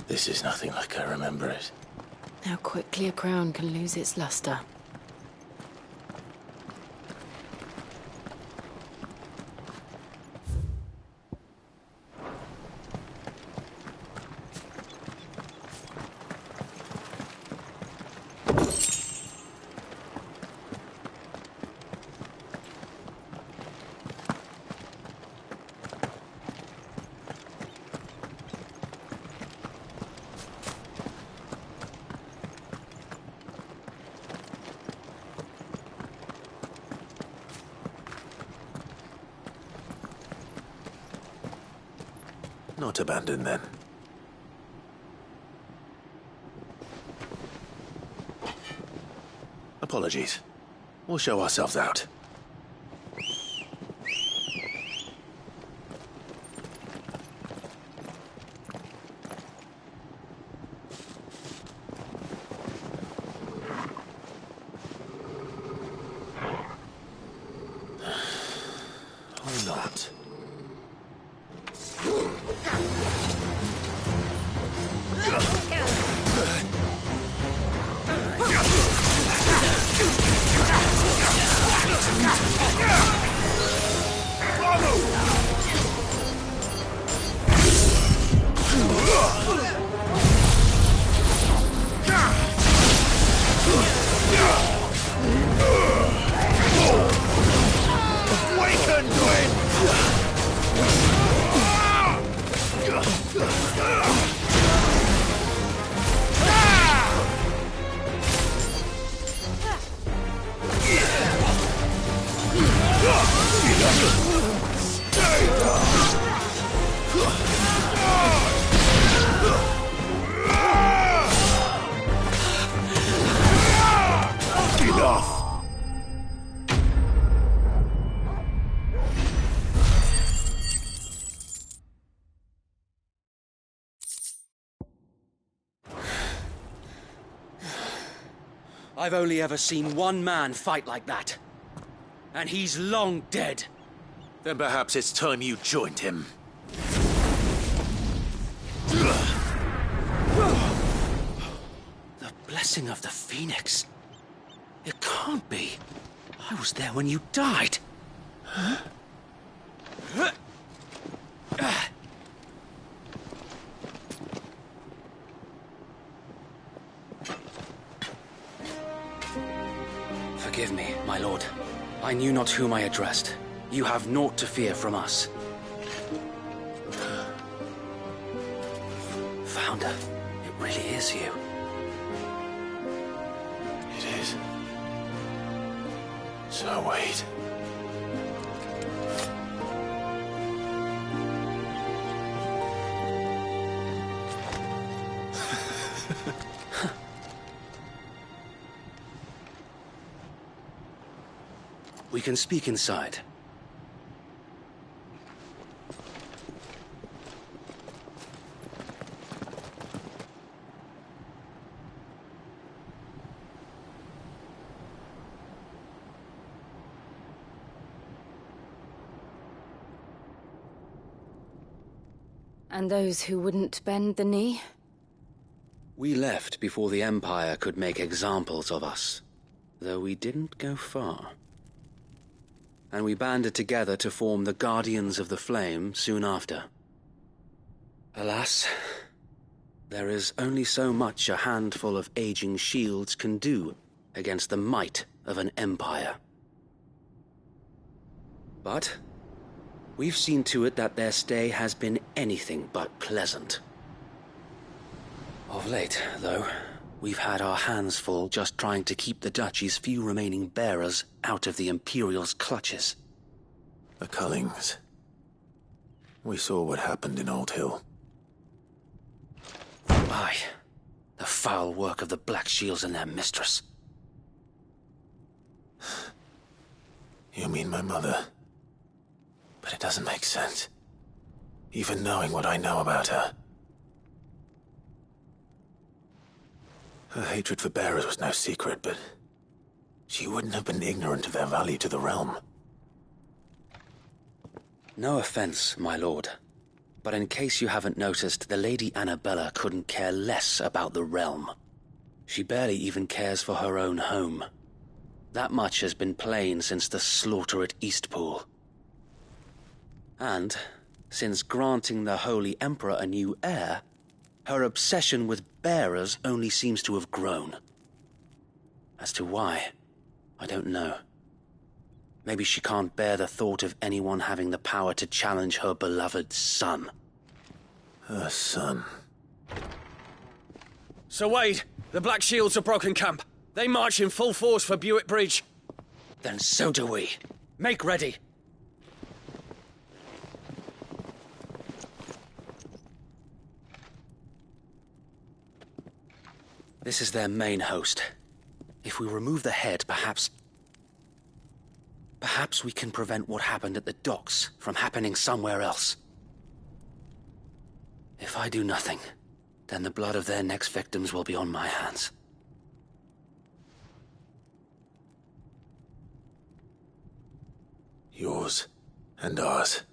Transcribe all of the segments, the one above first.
This is nothing like I remember it. How quickly a crown can lose its luster. Not abandoned, then. Apologies. We'll show ourselves out. Or not. I've only ever seen one man fight like that. And he's long dead. Then perhaps it's time you joined him. The blessing of the Phoenix. It can't be. I was there when you died. Huh? Forgive me, my lord. I knew not whom I addressed. You have naught to fear from us. Founder, it really is you. It is. So wait. We can speak inside. And those who wouldn't bend the knee? We left before the Empire could make examples of us, though we didn't go far. And we banded together to form the Guardians of the Flame soon after. Alas, there is only so much a handful of aging shields can do against the might of an empire. But we've seen to it that their stay has been anything but pleasant. Of late, though, we've had our hands full just trying to keep the Duchy's few remaining bearers out of the Imperial's clutches. The Cullings. We saw what happened in Old Hill. Aye. The foul work of the Black Shields and their mistress. You mean my mother? But it doesn't make sense. Even knowing what I know about her. Her hatred for bearers was no secret, but she wouldn't have been ignorant of their value to the realm. No offense, my lord, but in case you haven't noticed, the Lady Annabella couldn't care less about the realm. She barely even cares for her own home. That much has been plain since the slaughter at Eastpool. And, since granting the Holy Emperor a new heir, her obsession with bearers only seems to have grown. As to why, I don't know. Maybe she can't bear the thought of anyone having the power to challenge her beloved son. Her son. Sir Wade, the Black Shields have broken camp. They march in full force for Buett Bridge. Then so do we. Make ready. This is their main host. If we remove the head, perhaps we can prevent what happened at the docks from happening somewhere else. If I do nothing, then the blood of their next victims will be on my hands. Yours and ours.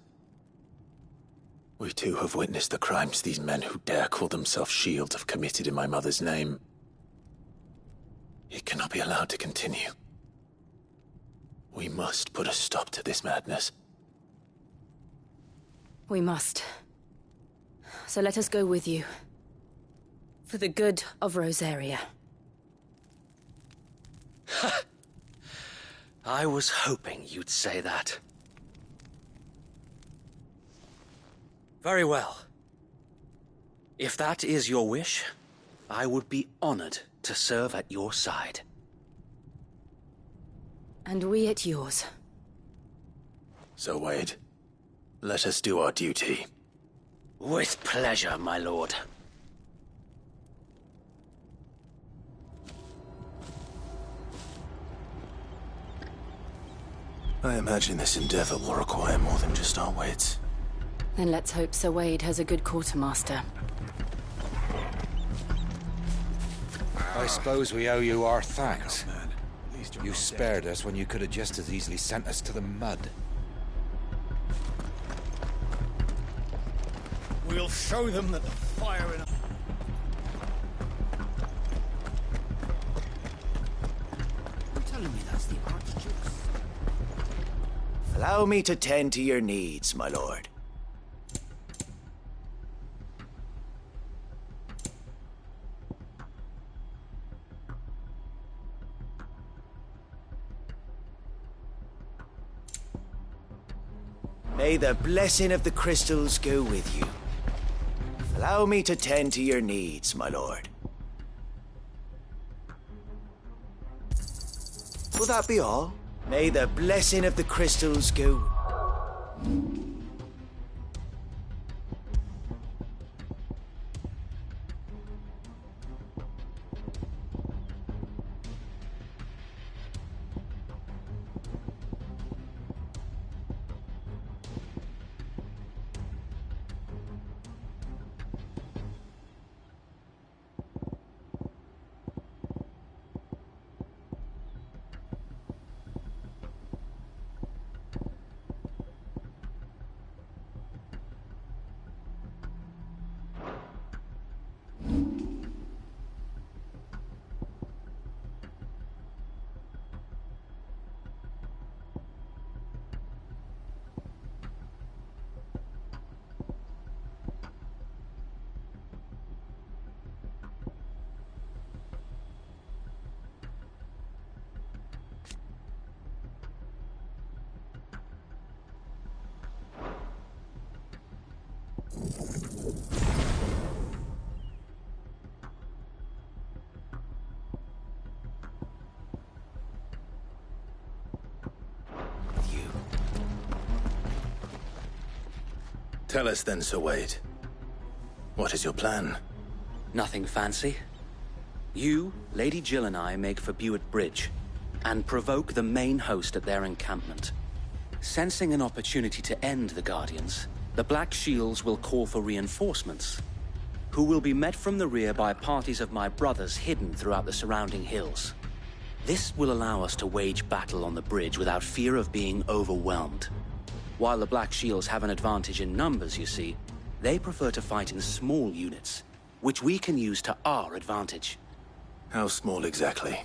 We too have witnessed the crimes these men who dare call themselves shields have committed in my mother's name. It cannot be allowed to continue. We must put a stop to this madness. We must. So let us go with you. For the good of Rosaria. I was hoping you'd say that. Very well. If that is your wish, I would be honored to serve at your side. And we at yours. So, Wade, let us do our duty. With pleasure, my lord. I imagine this endeavor will require more than just our wits. Then let's hope Sir Wade has a good quartermaster. I suppose we owe you our thanks. You spared us when you could have just as easily sent us to the mud. We'll show them that the fire in... You're telling me that's the Archduke's? Allow me to tend to your needs, my lord. May the blessing of the crystals go with you. Allow me to tend to your needs, my lord. Will that be all? May the blessing of the crystals go... Tell us then, Sir Wade. What is your plan? Nothing fancy. You, Lady Jill and I make for Buett Bridge, and provoke the main host at their encampment. Sensing an opportunity to end the Guardians, the Black Shields will call for reinforcements. who will be met from the rear by parties of my brothers hidden throughout the surrounding hills. This will allow us to wage battle on the bridge without fear of being overwhelmed. While the Black Shields have an advantage in numbers, you see, they prefer to fight in small units, which we can use to our advantage. How small exactly?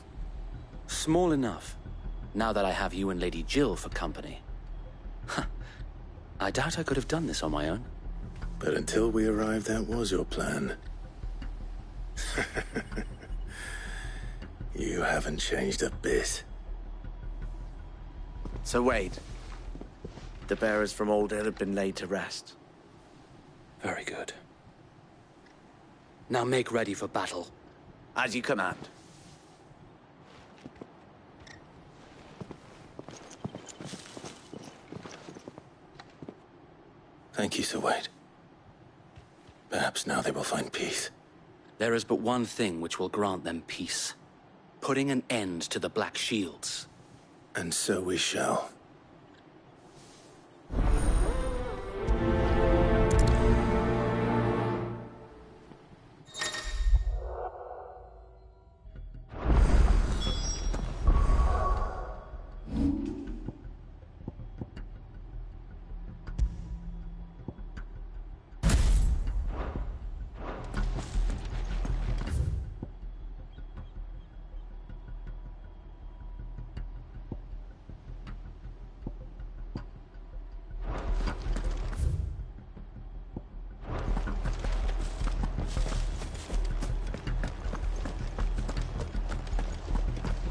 Small enough, now that I have you and Lady Jill for company. I doubt I could have done this on my own. But until we arrived, that was your plan. You haven't changed a bit. So Wade, the bearers from Old Hill have been laid to rest. Very good. Now make ready for battle. As you command. Thank you, Sir Wade. Perhaps now they will find peace. There is but one thing which will grant them peace. Putting an end to the Black Shields. And so we shall.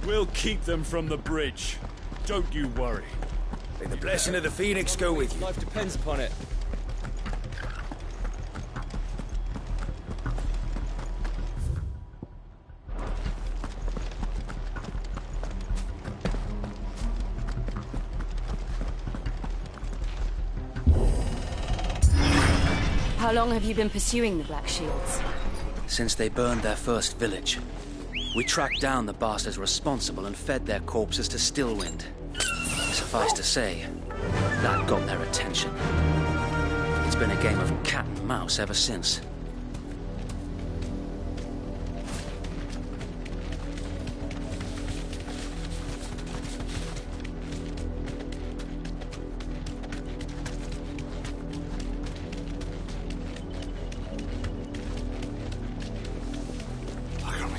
We'll keep them from the bridge. Don't you worry. May the blessing of the Phoenix go with you. Life depends upon it. How long have you been pursuing the Black Shields? Since they burned their first village. We tracked down the bastards responsible and fed their corpses to Stillwind. Suffice to say, that got their attention. It's been a game of cat and mouse ever since.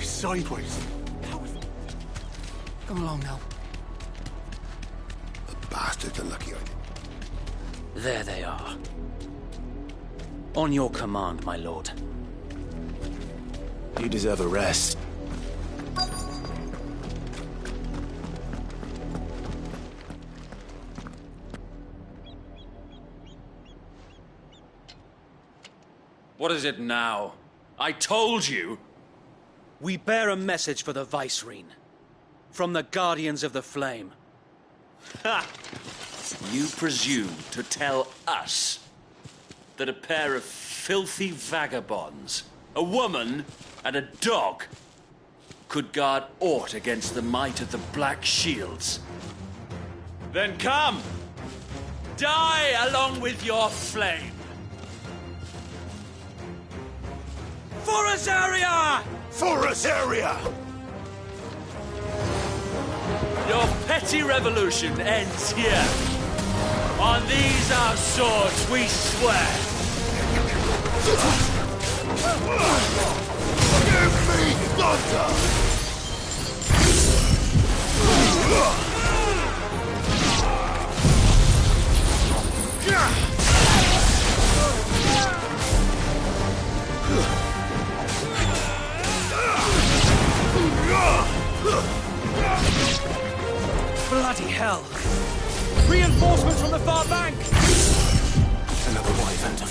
Sideways. Come along now. The bastards are lucky I did. There they are. On your command, my lord. You deserve a rest. What is it now? I told you! We bear a message for the Vicereine. From the Guardians of the Flame. Ha! You presume to tell us that a pair of filthy vagabonds, a woman and a dog, could guard aught against the might of the Black Shields? Then come! Die along with your flame! For Azaria! For Azaria! Your petty revolution ends here. On these our swords we swear. Give me thunder! Bloody hell! Reinforcements from the far bank! Another wyvern to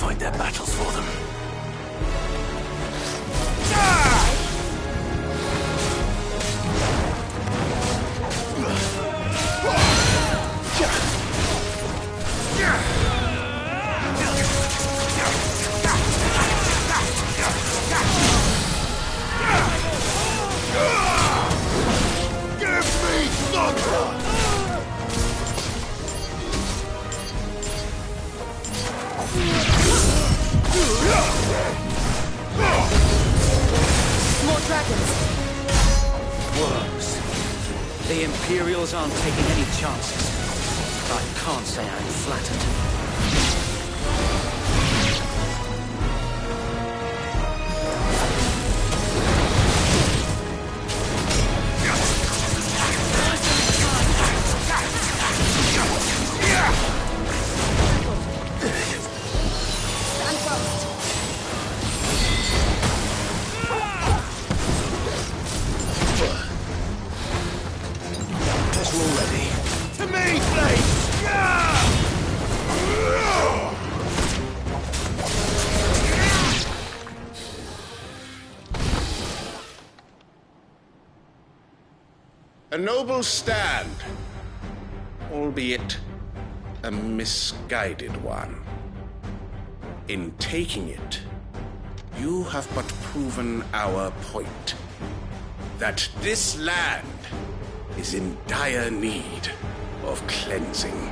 Imperials aren't taking any chances. I can't say I'm flattered. A noble stand, albeit a misguided one. In taking it, you have but proven our point, that this land is in dire need of cleansing.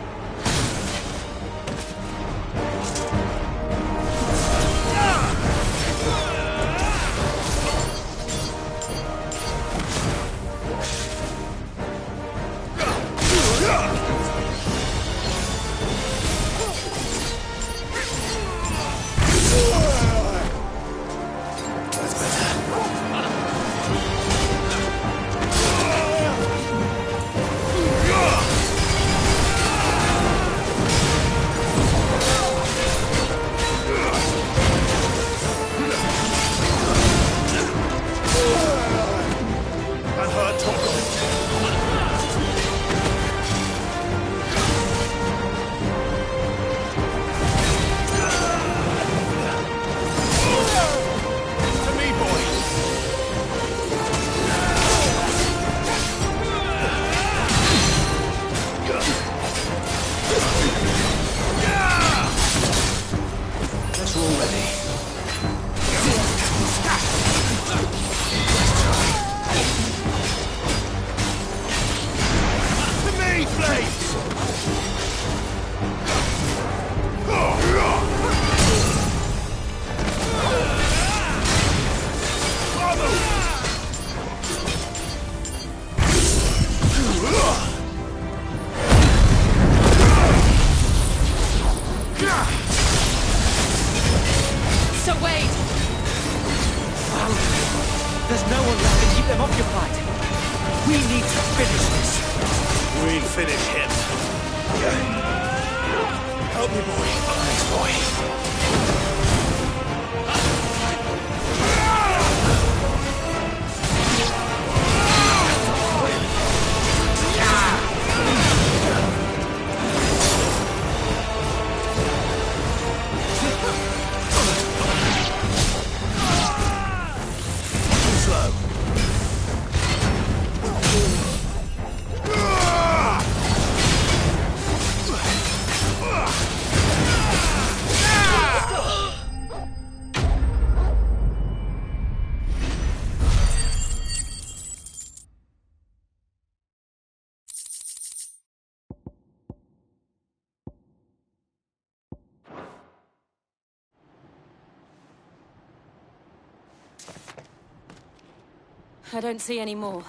I don't see any more.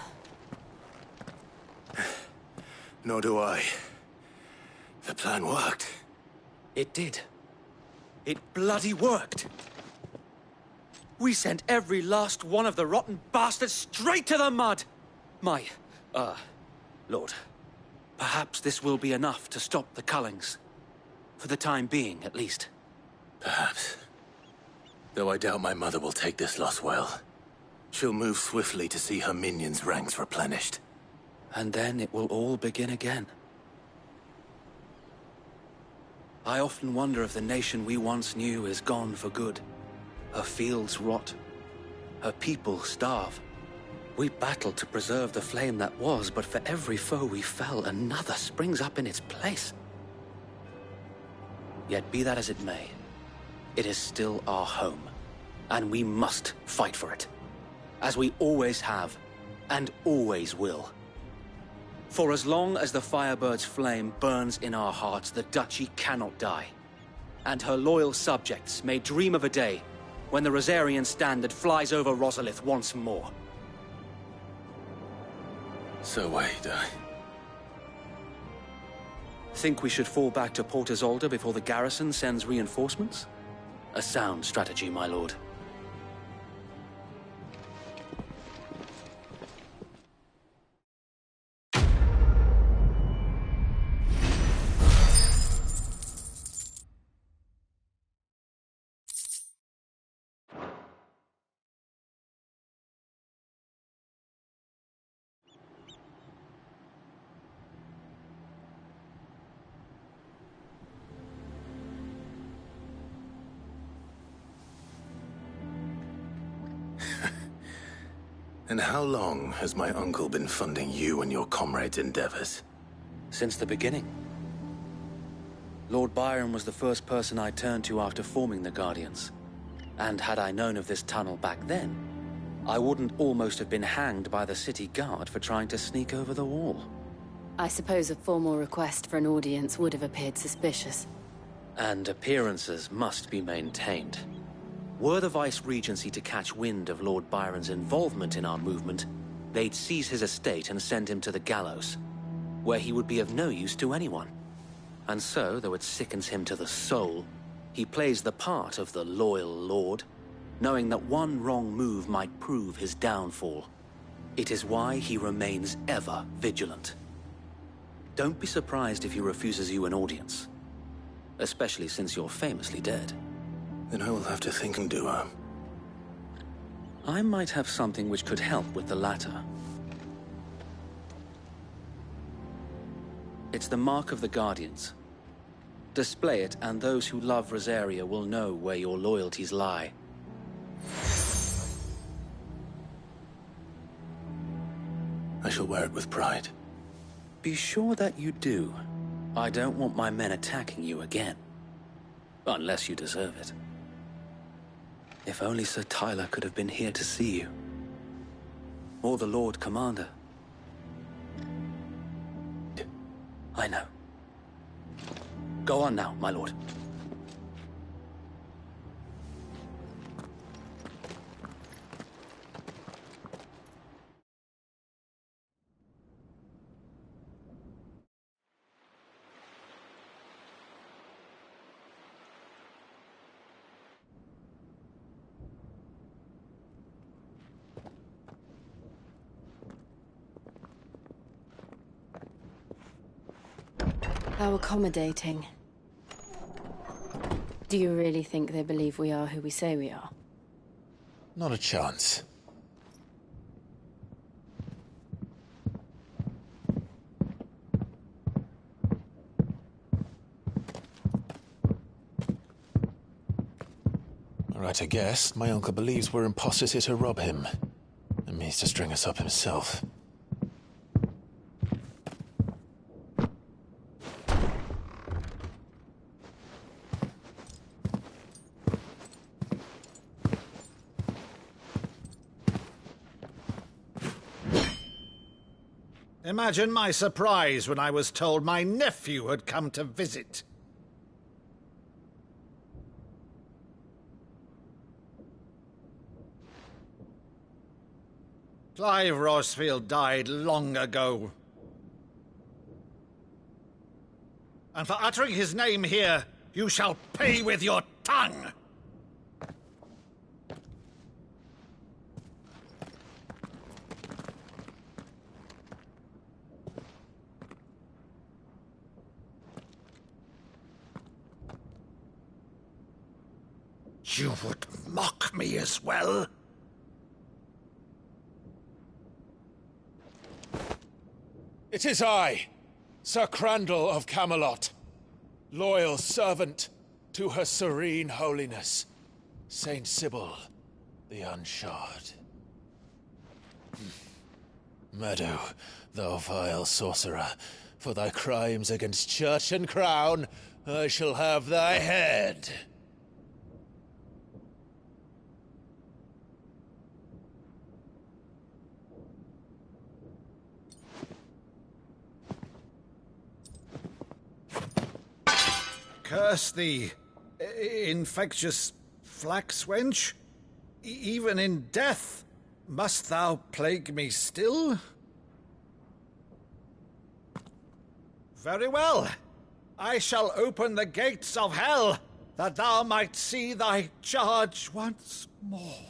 Nor do I. The plan worked. It did. It bloody worked. We sent every last one of the rotten bastards straight to the mud! Lord, perhaps this will be enough to stop the Cullings. For the time being, at least. Perhaps. Though I doubt my mother will take this loss well. She'll move swiftly to see her minions' ranks replenished. And then it will all begin again. I often wonder if the nation we once knew is gone for good. Her fields rot. Her people starve. We battled to preserve the flame that was, but for every foe we fell, another springs up in its place. Yet be that as it may, it is still our home, and we must fight for it. As we always have, and always will. For as long as the Firebird's flame burns in our hearts, the Duchy cannot die. And her loyal subjects may dream of a day when the Rosarian standard flies over Rosalith once more. So wait, Think we should fall back to Port Isolde before the garrison sends reinforcements? A sound strategy, my lord. And how long has my uncle been funding you and your comrades' endeavors? Since the beginning. Lord Byron was the first person I turned to after forming the Guardians. And had I known of this tunnel back then, I wouldn't almost have been hanged by the city guard for trying to sneak over the wall. I suppose a formal request for an audience would have appeared suspicious. And appearances must be maintained. Were the Vice-Regency to catch wind of Lord Byron's involvement in our movement, they'd seize his estate and send him to the gallows, where he would be of no use to anyone. And so, though it sickens him to the soul, he plays the part of the loyal lord, knowing that one wrong move might prove his downfall. It is why he remains ever vigilant. Don't be surprised if he refuses you an audience, especially since you're famously dead. Then I will have to think and do her. I might have something which could help with the latter. It's the Mark of the Guardians. Display it, and those who love Rosaria will know where your loyalties lie. I shall wear it with pride. Be sure that you do. I don't want my men attacking you again. Unless you deserve it. If only Sir Tyler could have been here to see you. Or the Lord Commander. I know. Go on now, my lord. How accommodating. Do you really think they believe we are who we say we are? Not a chance. Right, I guess. My uncle believes we're imposters here to rob him. And means to string us up himself. Imagine my surprise when I was told my nephew had come to visit. Clive Rosfield died long ago. And for uttering his name here, you shall pay with your tongue! You would mock me as well? It is I, Sir Crandall of Camelot, loyal servant to Her Serene Holiness, Saint Sybil the Unshod. Meadow, thou vile sorcerer, for thy crimes against church and crown, I shall have thy head. Curse thee, infectious flax wench. Even in death, must thou plague me still? Very well. I shall open the gates of hell, that thou might see thy charge once more.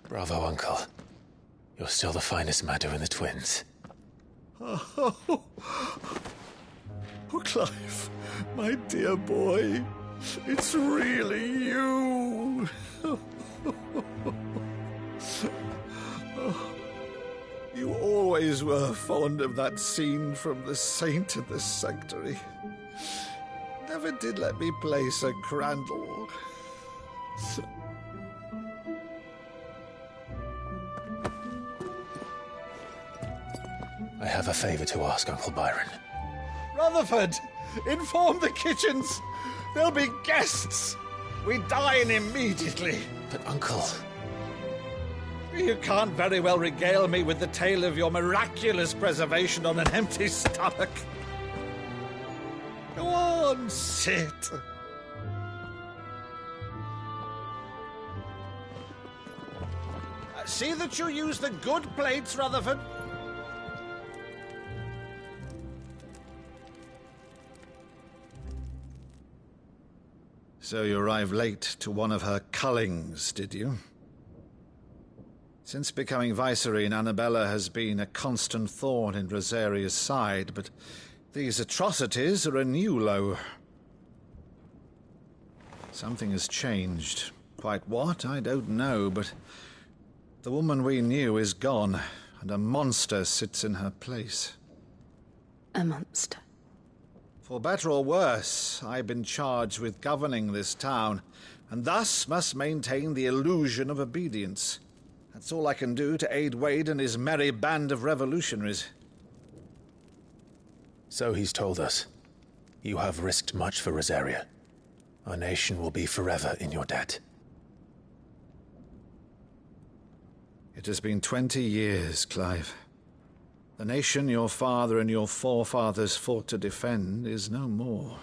Bravo, Uncle. You're still the finest Madu in the twins. Oh, Clive, my dear boy, it's really you. You always were fond of that scene from The Saint and the Sanctuary. Never did let me play Sir Crandall. I have a favor to ask, Uncle Byron. Rutherford, inform the kitchens. There'll be guests. We dine immediately. But, Uncle... You can't very well regale me with the tale of your miraculous preservation on an empty stomach. Go on, sit. See that you use the good plates, Rutherford. So you arrived late to one of her cullings, did you? Since becoming Vicereine, Annabella has been a constant thorn in Rosaria's side, but these atrocities are a new low. Something has changed. Quite what, I don't know, but the woman we knew is gone, and a monster sits in her place. A monster? For better or worse, I've been charged with governing this town, and thus must maintain the illusion of obedience. That's all I can do to aid Wade and his merry band of revolutionaries. So he's told us. You have risked much for Rosaria. Our nation will be forever in your debt. It has been 20 years, Clive. The nation your father and your forefathers fought to defend is no more.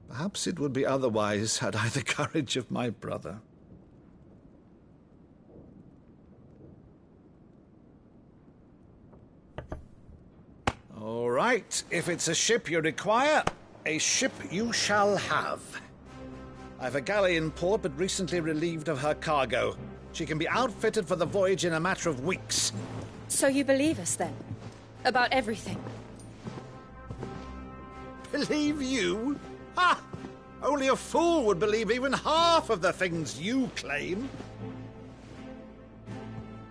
Perhaps it would be otherwise had I the courage of my brother. All right, if it's a ship you require, a ship you shall have. I've a galley in port, but recently relieved of her cargo. She can be outfitted for the voyage in a matter of weeks. So you believe us, then? About everything? Believe you? Ha! Only a fool would believe even half of the things you claim.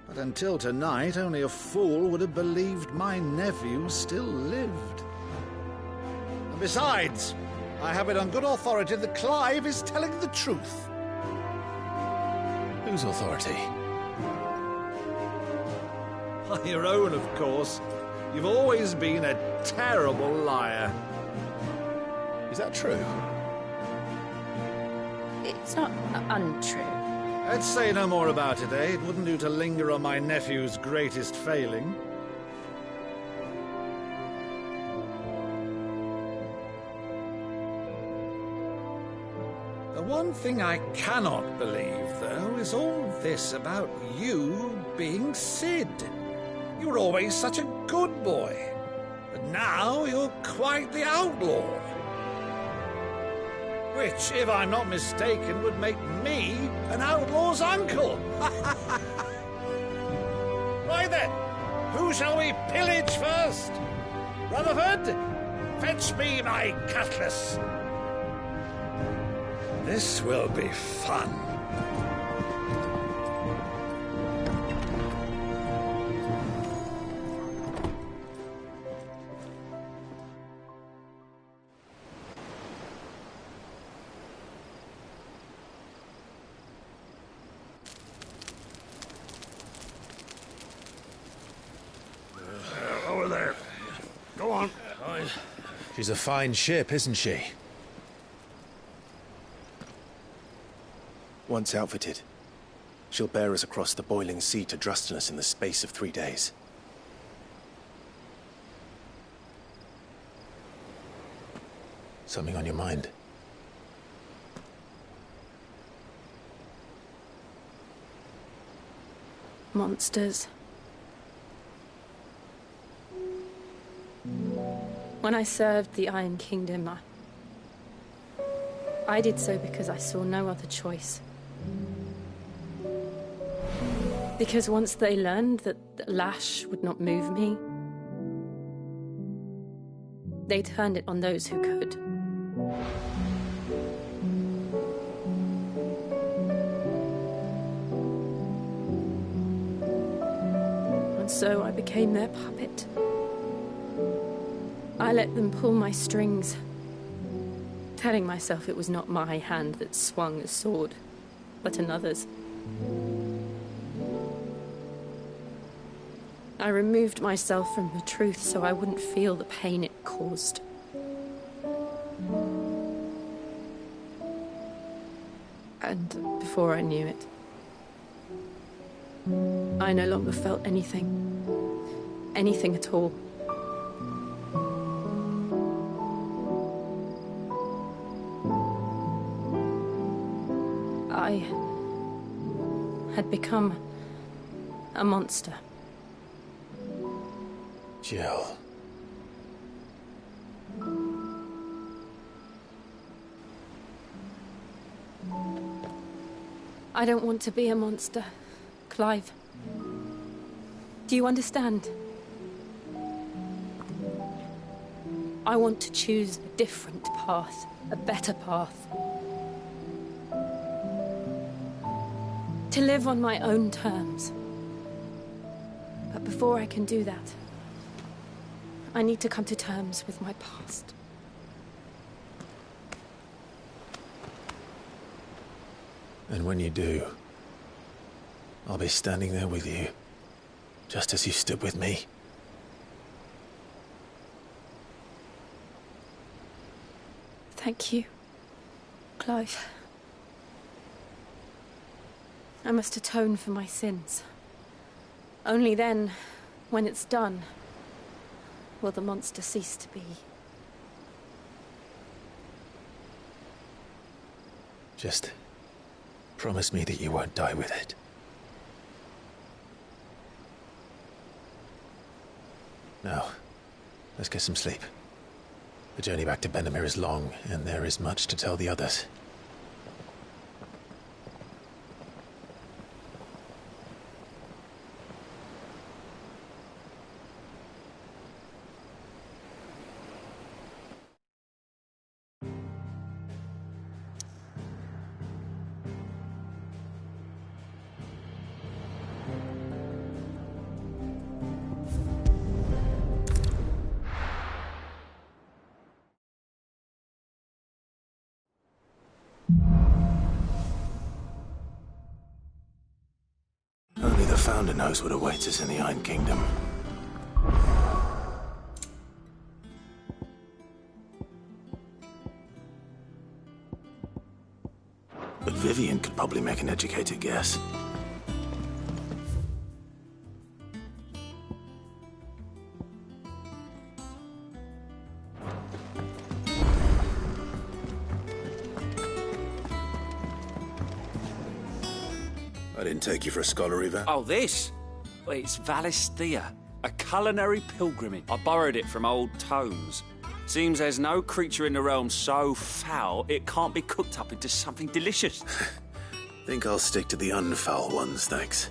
But until tonight, only a fool would have believed my nephew still lived. And besides, I have it on good authority that Clive is telling the truth. Whose authority? Your own, of course. You've always been a terrible liar. Is that true? It's not untrue. Let's say no more about it, eh? It wouldn't do to linger on my nephew's greatest failing. The one thing I cannot believe, though, is all this about you being Cid. You were always such a good boy, but now you're quite the outlaw. Which, if I'm not mistaken, would make me an outlaw's uncle. Right then, who shall we pillage first? Rutherford, fetch me my cutlass. This will be fun. Over there. Go on. She's a fine ship, isn't she? Once outfitted, she'll bear us across the boiling sea to Drustinus in the space of 3 days. Something on your mind? Monsters. When I served the Iron Kingdom, I did so because I saw no other choice. Because once they learned that the lash would not move me, they turned it on those who could. And so I became their puppet. I let them pull my strings, telling myself it was not my hand that swung a sword, but another's. I removed myself from the truth so I wouldn't feel the pain it caused. And before I knew it, I no longer felt anything. Anything at all. I had become a monster. Jill. I don't want to be a monster, Clive. Do you understand? I want to choose a different path, a better path. To live on my own terms. But before I can do that, I need to come to terms with my past. And when you do, I'll be standing there with you, just as you stood with me. Thank you, Clive. I must atone for my sins. Only then, when it's done, will the monster cease to be. Just promise me that you won't die with it. Now, let's get some sleep. The journey back to Benamir is long, and there is much to tell the others. Only the Founder knows what awaits us in the Iron Kingdom. But Vivian could probably make an educated guess. I didn't take you for a scholar, Eva. Oh, this? Well, it's Valisthea, a culinary pilgrimage. I borrowed it from old tomes. Seems there's no creature in the realm so foul it can't be cooked up into something delicious. Think I'll stick to the unfoul ones, thanks.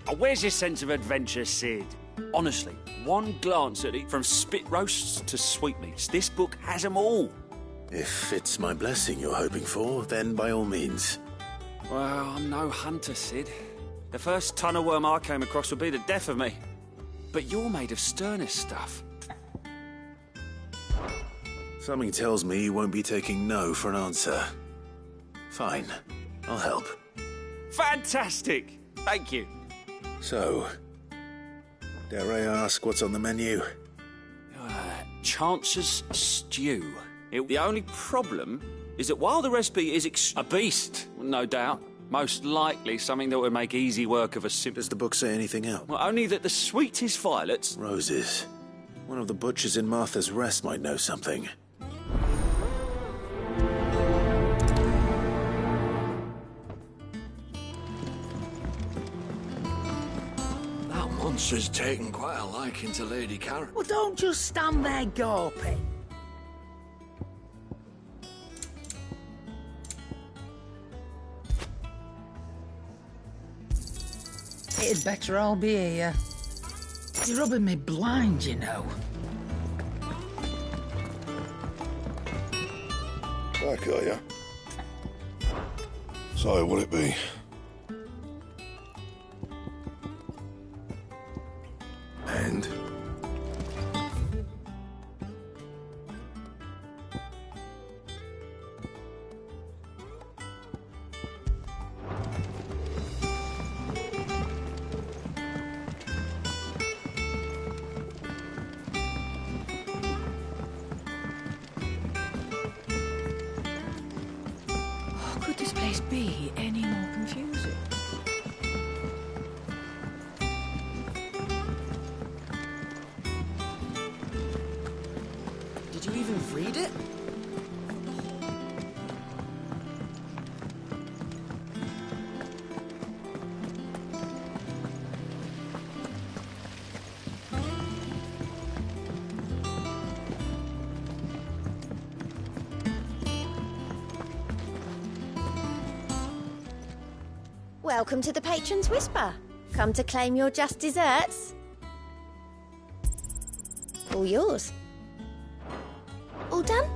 Oh, where's your sense of adventure, Sid? Honestly, one glance at it, from spit roasts to sweetmeats, this book has them all. If it's my blessing you're hoping for, then by all means. Well, I'm no hunter, Sid. The first ton of worm I came across would be the death of me. But you're made of sterner stuff. Something tells me you won't be taking no for an answer. Fine, I'll help. Fantastic! Thank you. So, dare I ask what's on the menu? Chance's stew. The only problem is that while the recipe is a beast, no doubt, most likely something that would make easy work of a simple... Does the book say anything else? Well, only that the sweetest violets... Roses. One of the butchers in Martha's Rest might know something. monster's taken quite a liking to Lady Karen. Well, don't just stand there gawping. It'd better all be here. You're rubbing me blind, you know. Back, are you? So, will it be? And? Could this place be any more confusing? Did you even read it? Welcome to the Patron's Whisper. Come to claim your just desserts? All yours. All done?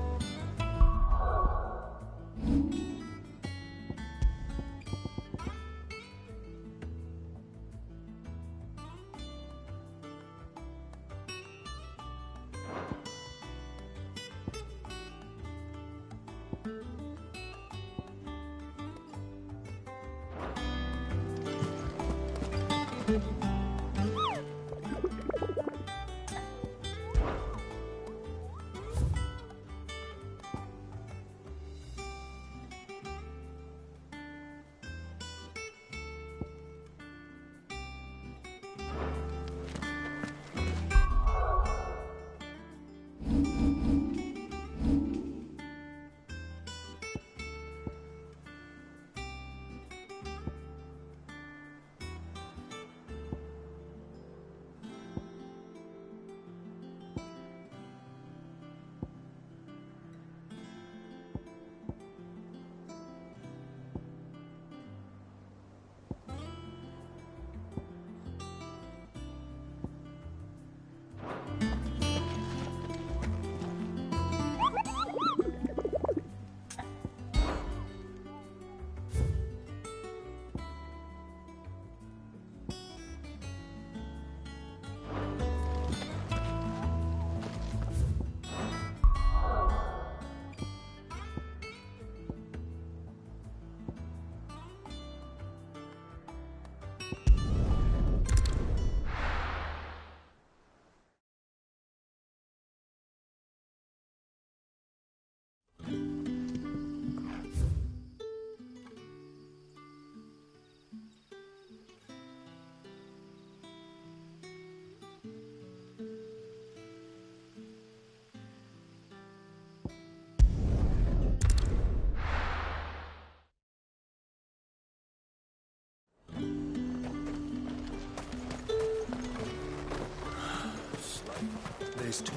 There's two.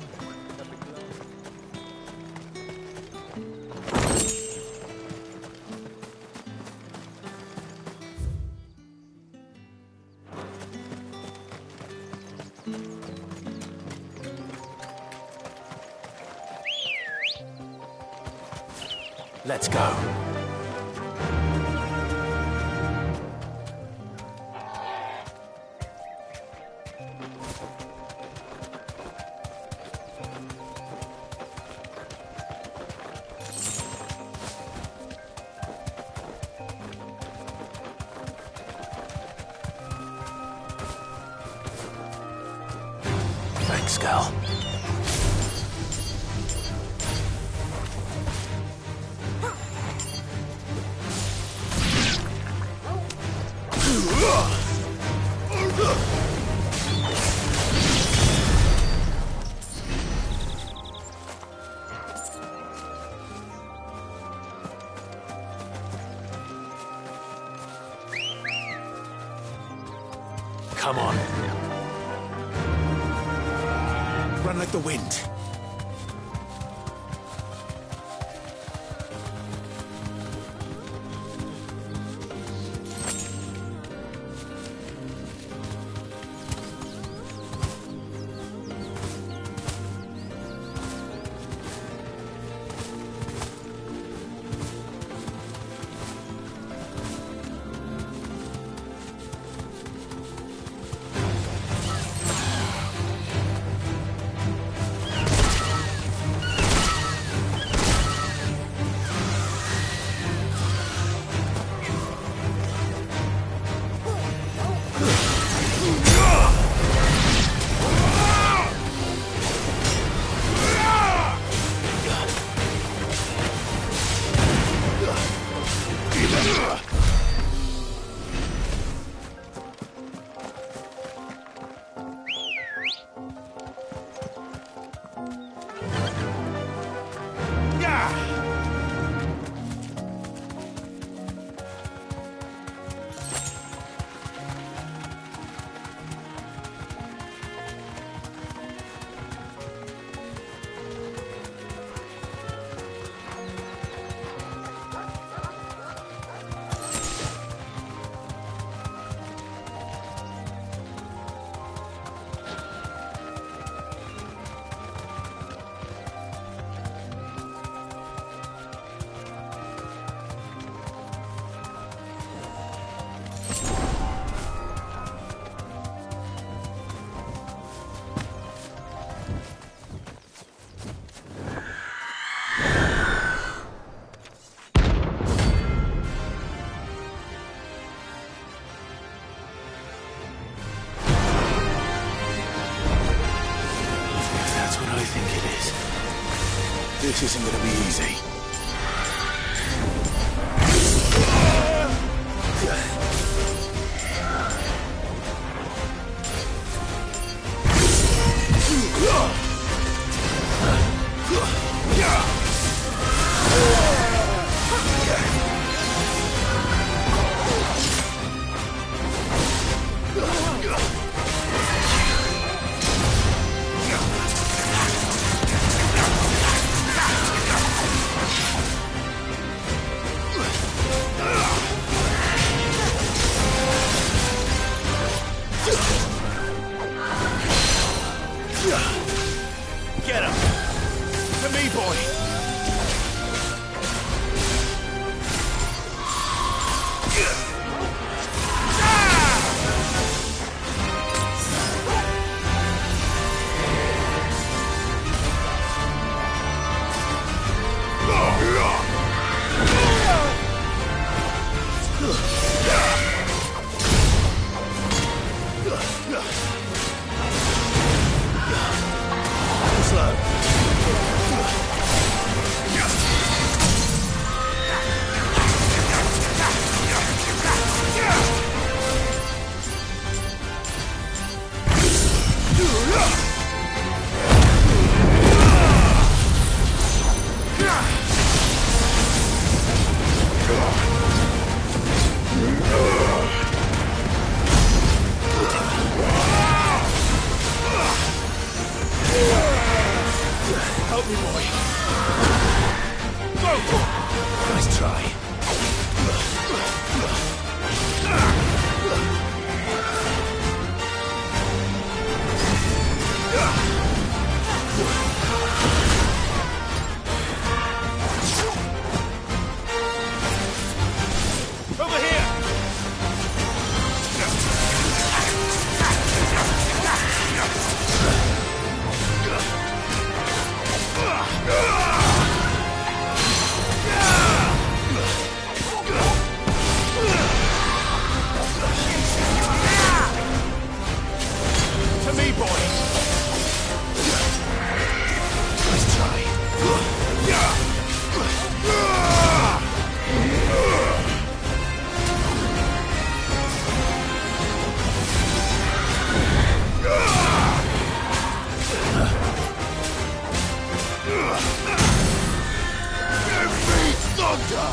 Let's go. Thanks, Gal. Come on. run like the wind. This isn't gonna be easy. Get him! To me, boy! Help me, boy. Go! Nice try. Over here! To me, boy! Nice try. Thunder!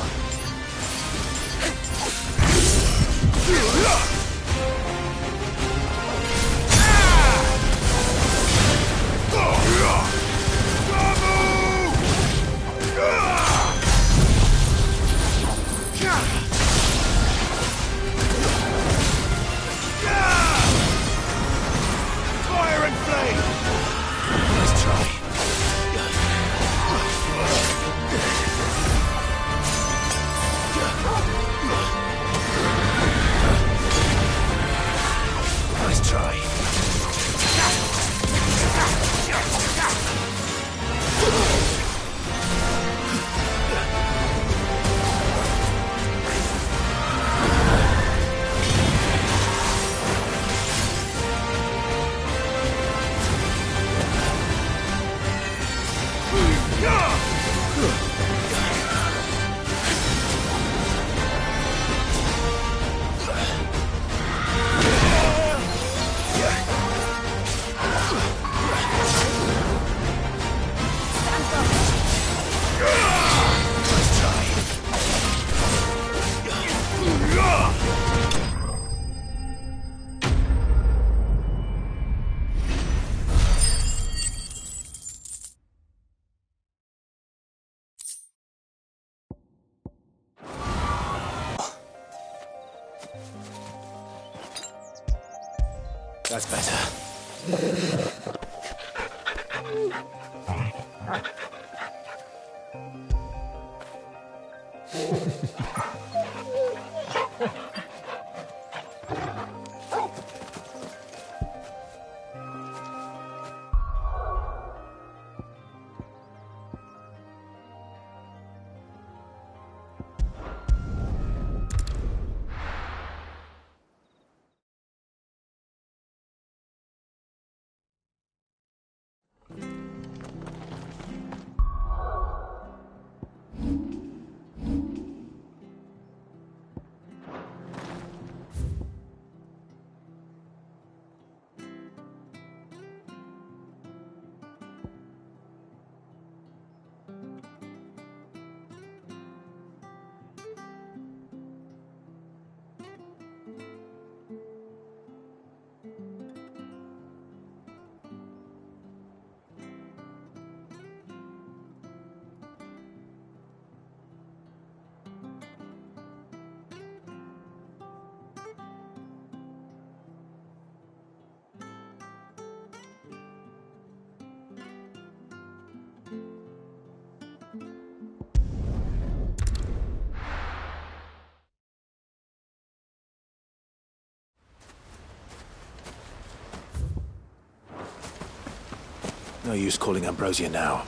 That's better. No use calling Ambrosia now.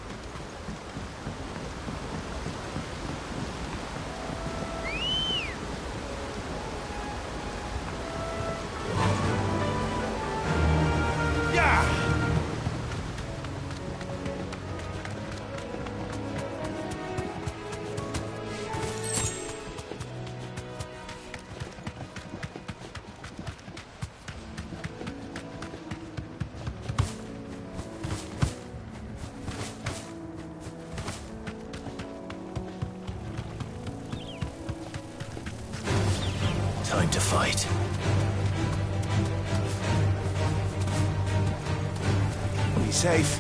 Time to fight. Be safe.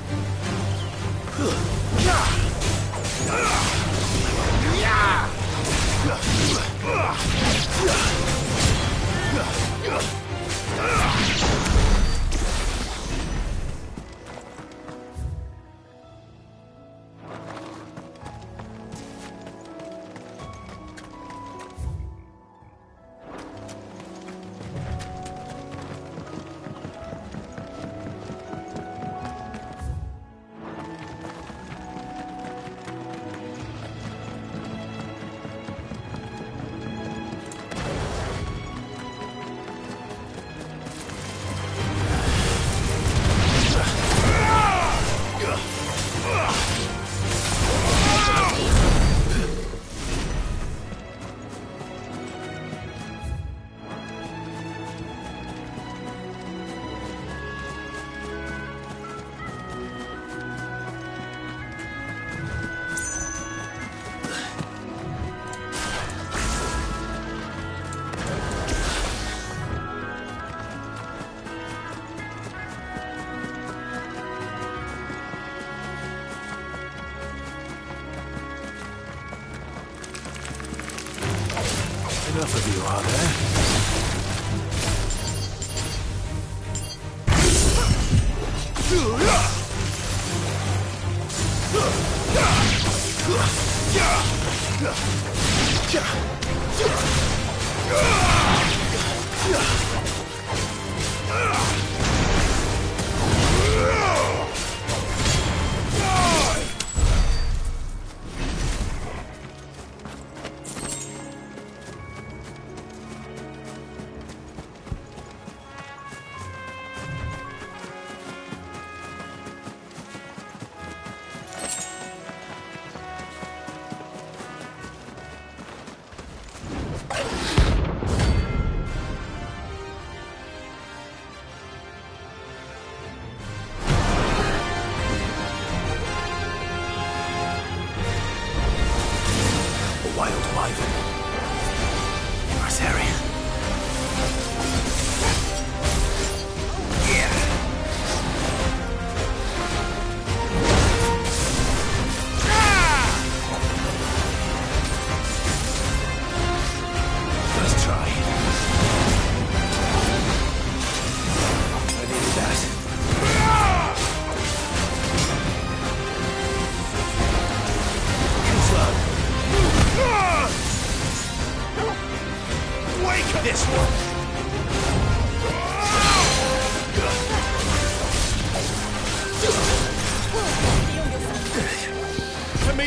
Enough of you, are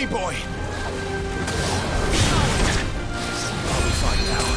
me, boy! I'll be fine now.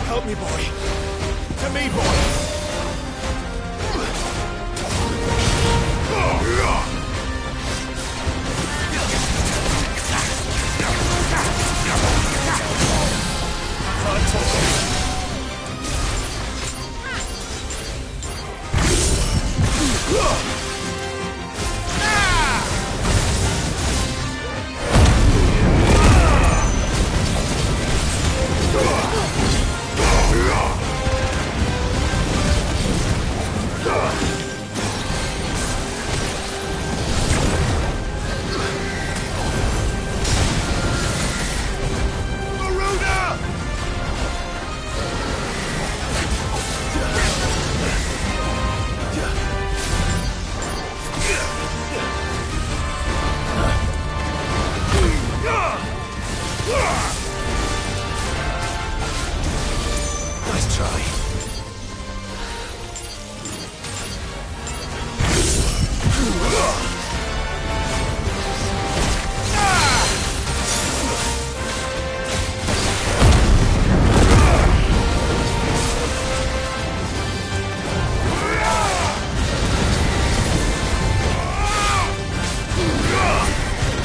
Help me, boy. To me, boy. Nice try.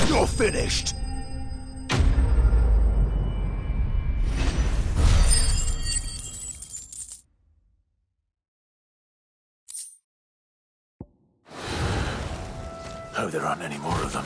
You're finished. Hope there aren't any more of them.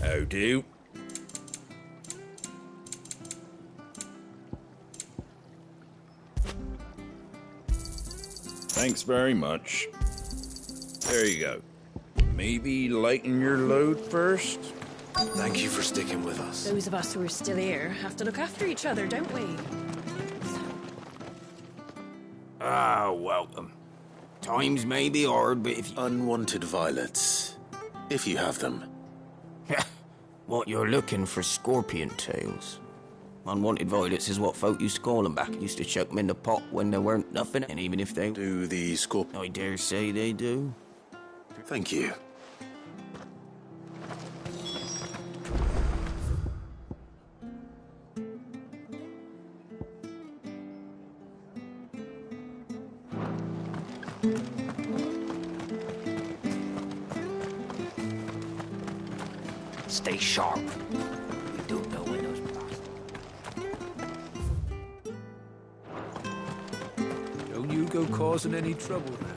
How do? Thanks very much. There you go. Maybe lighten your load first? Thank you for sticking with us. Those of us who are still here have to look after each other, don't we? Ah, welcome. Times may be hard, but if you... Unwanted violets. If you have them. What, you're looking for scorpion tails? Unwanted violets is what folk used to call them back. Used to chuck them in the pot when there weren't nothing, and even if they... Do the scorpion... I dare say they do. Thank you. Stay sharp. We don't know when those bastards... Don't you go causing any trouble now.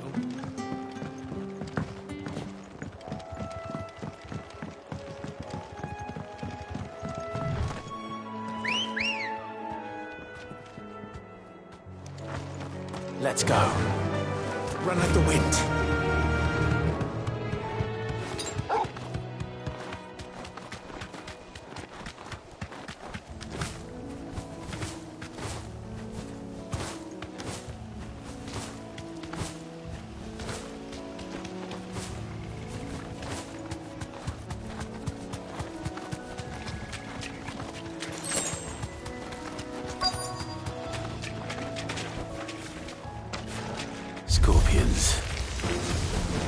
Let's go. Run like the wind. Scorpions.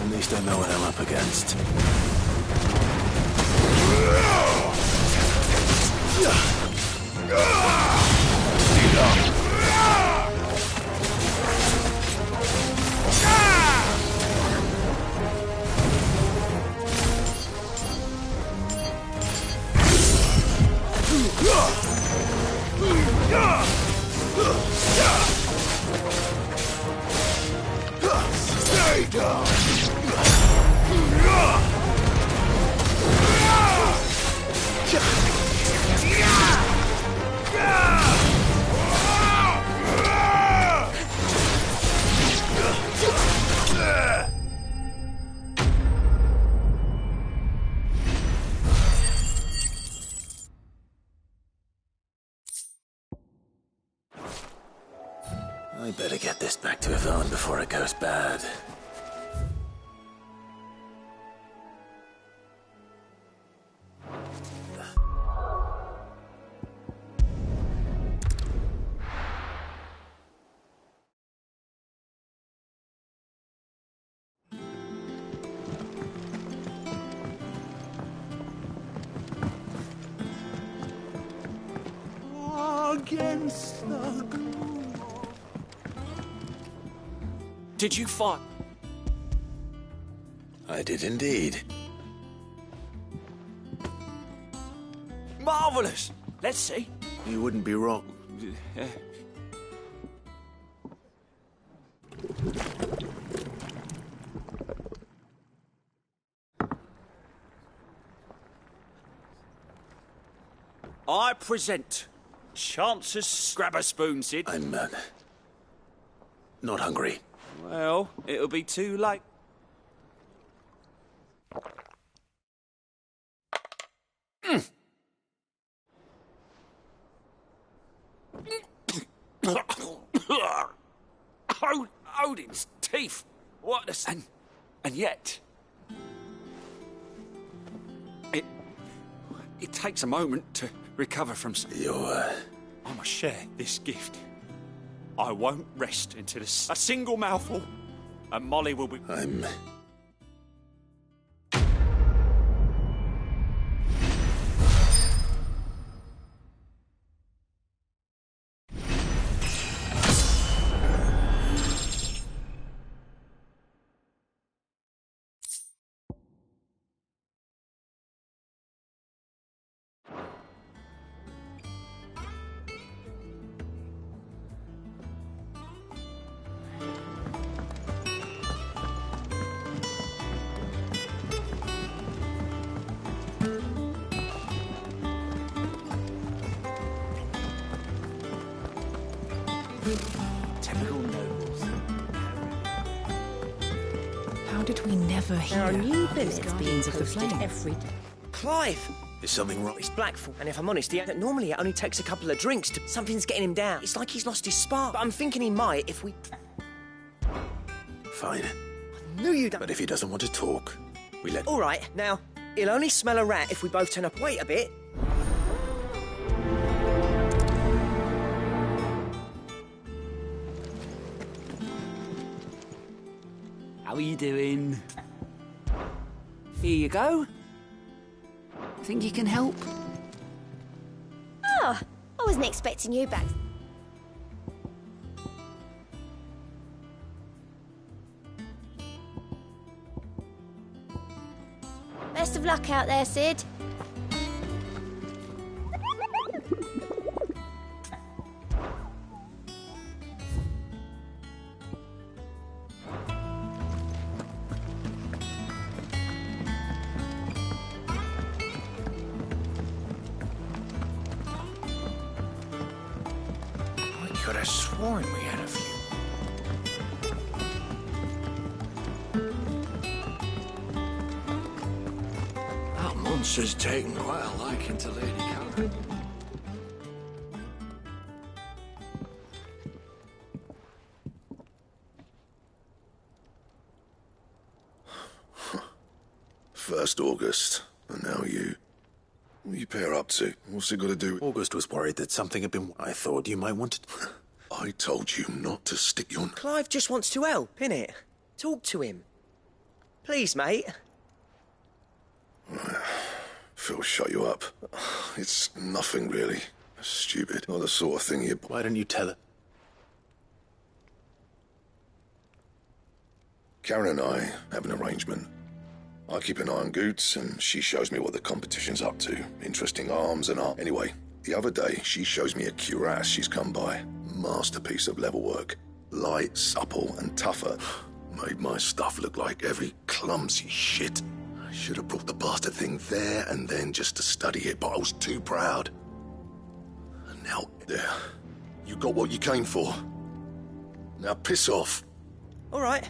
At least I know what I'm up against. Stay down! I better get this back to Yvonne before it goes bad. Against the gloom. Did you fight? I did indeed. Marvelous! Let's see. You wouldn't be wrong. I present Chance's Grab a Spoon, Sid. I'm not hungry. Well, it'll be too late. Odin's teeth. What a... And yet... It takes a moment to recover from... I must share this gift. I won't rest until a single mouthful, and Molly will be... I'm... Typical nobles. How did we never hear There are new about billets these being Guardians of the posted Flame? every day. Clive! Is something wrong? It's Blackfall, and if I'm honest, normally it only takes a couple of drinks to... Something's getting him down. It's like he's lost his spark. But I'm thinking he might if we... Fine. I knew you'd... But if he doesn't want to talk, we let... All right, now, he'll only smell a rat if we both turn up. Wait a bit. How are you doing? Here you go. Think you can help? Oh, I wasn't expecting you back. Best of luck out there, Sid. I could have sworn we had a few. August has taken quite a liking to Lady Karen. First August, and now you. What are you pair up to? What's it got to do? August was worried that something had been... I thought you might want to... I told you not to stick your... Clive just wants to help, innit? Talk to him. Please, mate. Phil, shut you up. It's nothing, really. Stupid. Not the sort of thing you... Why don't you tell her? Karen and I have an arrangement. I keep an eye on Goots, and she shows me what the competition's up to. Interesting arms and art. Anyway, the other day, she shows me a cuirass she's come by. Masterpiece of level work. Light, supple, and tougher. Made my stuff look like every clumsy shit. I should have brought the bastard thing there and then just to study it, but I was too proud. And now, there. You got what you came for. Now piss off. All right.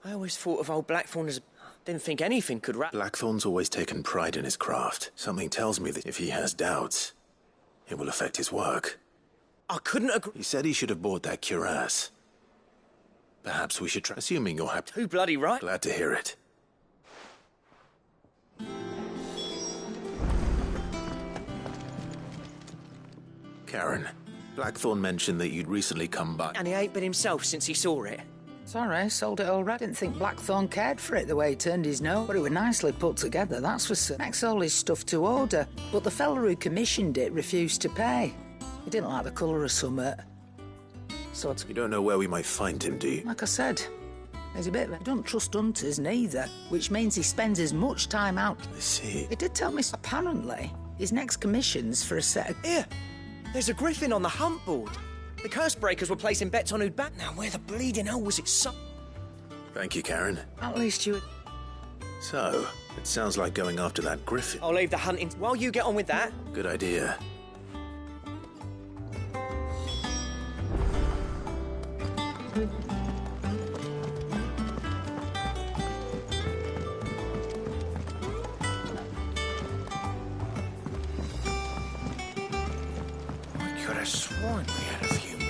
I always thought of old Blackthorn as... Didn't think anything could Blackthorn's always taken pride in his craft. Something tells me that if he has doubts, it will affect his work. I couldn't agree... He said he should have bought that cuirass. Perhaps we should try... Assuming you're happy... Too bloody right. Glad to hear it. Karen, Blackthorn mentioned that you'd recently come back. And he ain't been himself since he saw it. Sorry, sold it already. Didn't think Blackthorn cared for it the way he turned his nose. But it was nicely put together, that's for certain. Makes all his stuff to order. But the fella who commissioned it refused to pay. He didn't like the colour of summit. So you don't know where we might find him, do you? Like I said, he's a bit... He don't trust hunters neither, which means he spends as much time out... I see. He did tell me, apparently, his next commission's for a set of... Here, there's a griffin on the hunt board. The curse breakers were placing bets on who'd bat. Now, where the bleeding hell was it so... Thank you, Karen. At least you... So, it sounds like going after that griffin. I'll leave the hunting while you get on with that. Good idea. I could have sworn we had a few more.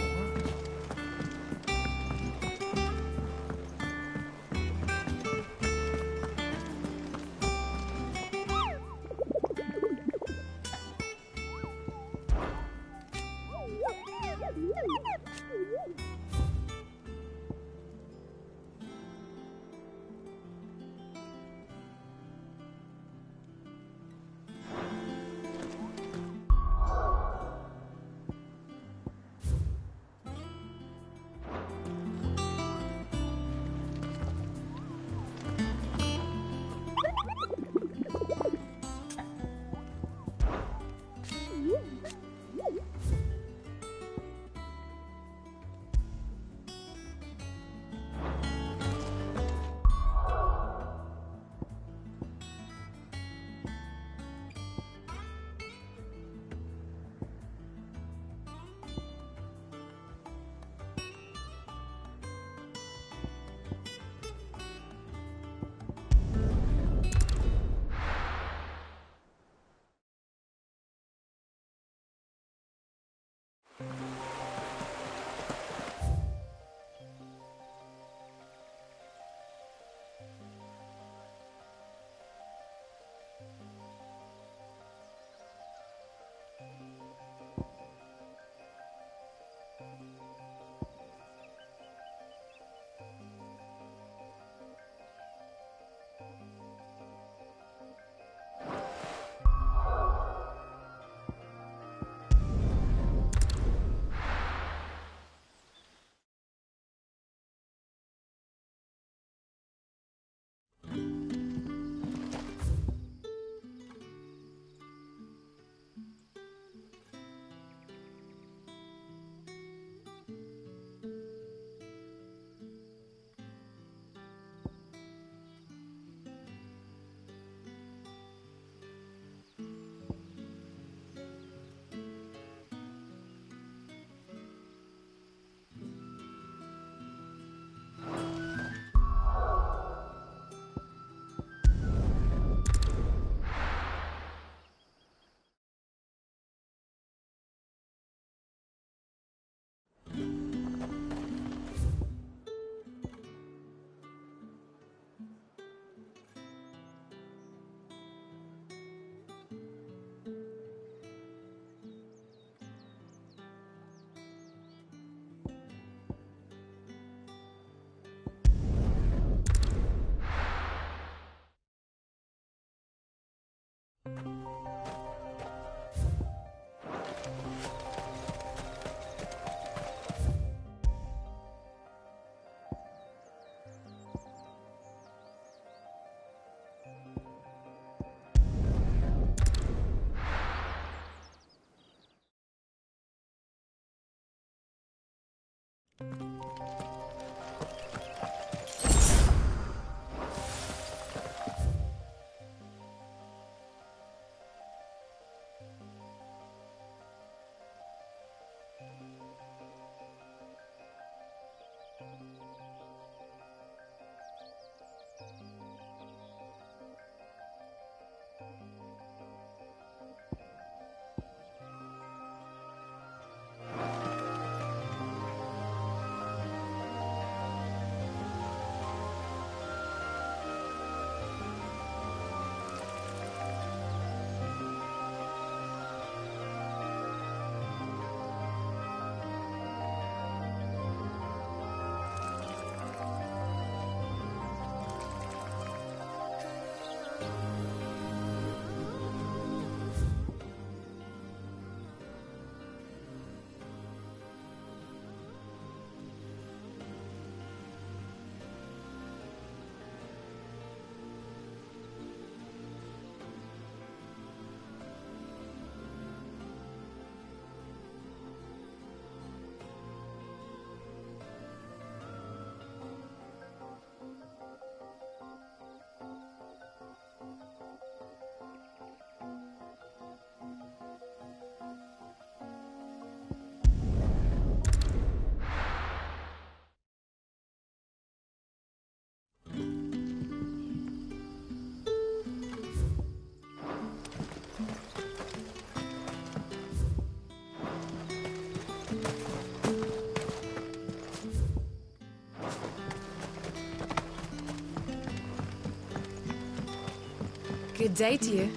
Good day to you.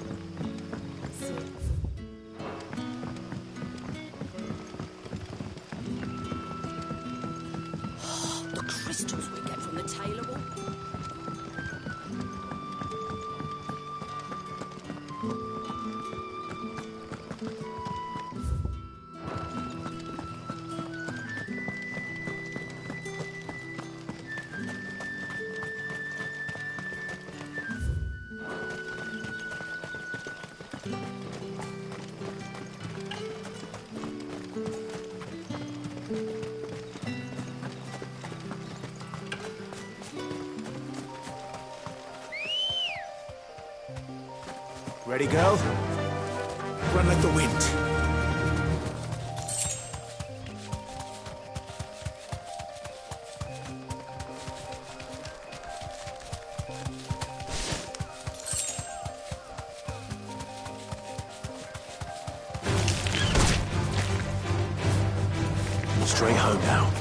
The crystals we get from the Taylor Wall. Ready, girl? Run like the wind. Straight home now.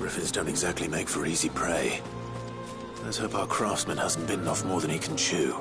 Griffins don't exactly make for easy prey. Let's hope our craftsman hasn't bitten off more than he can chew.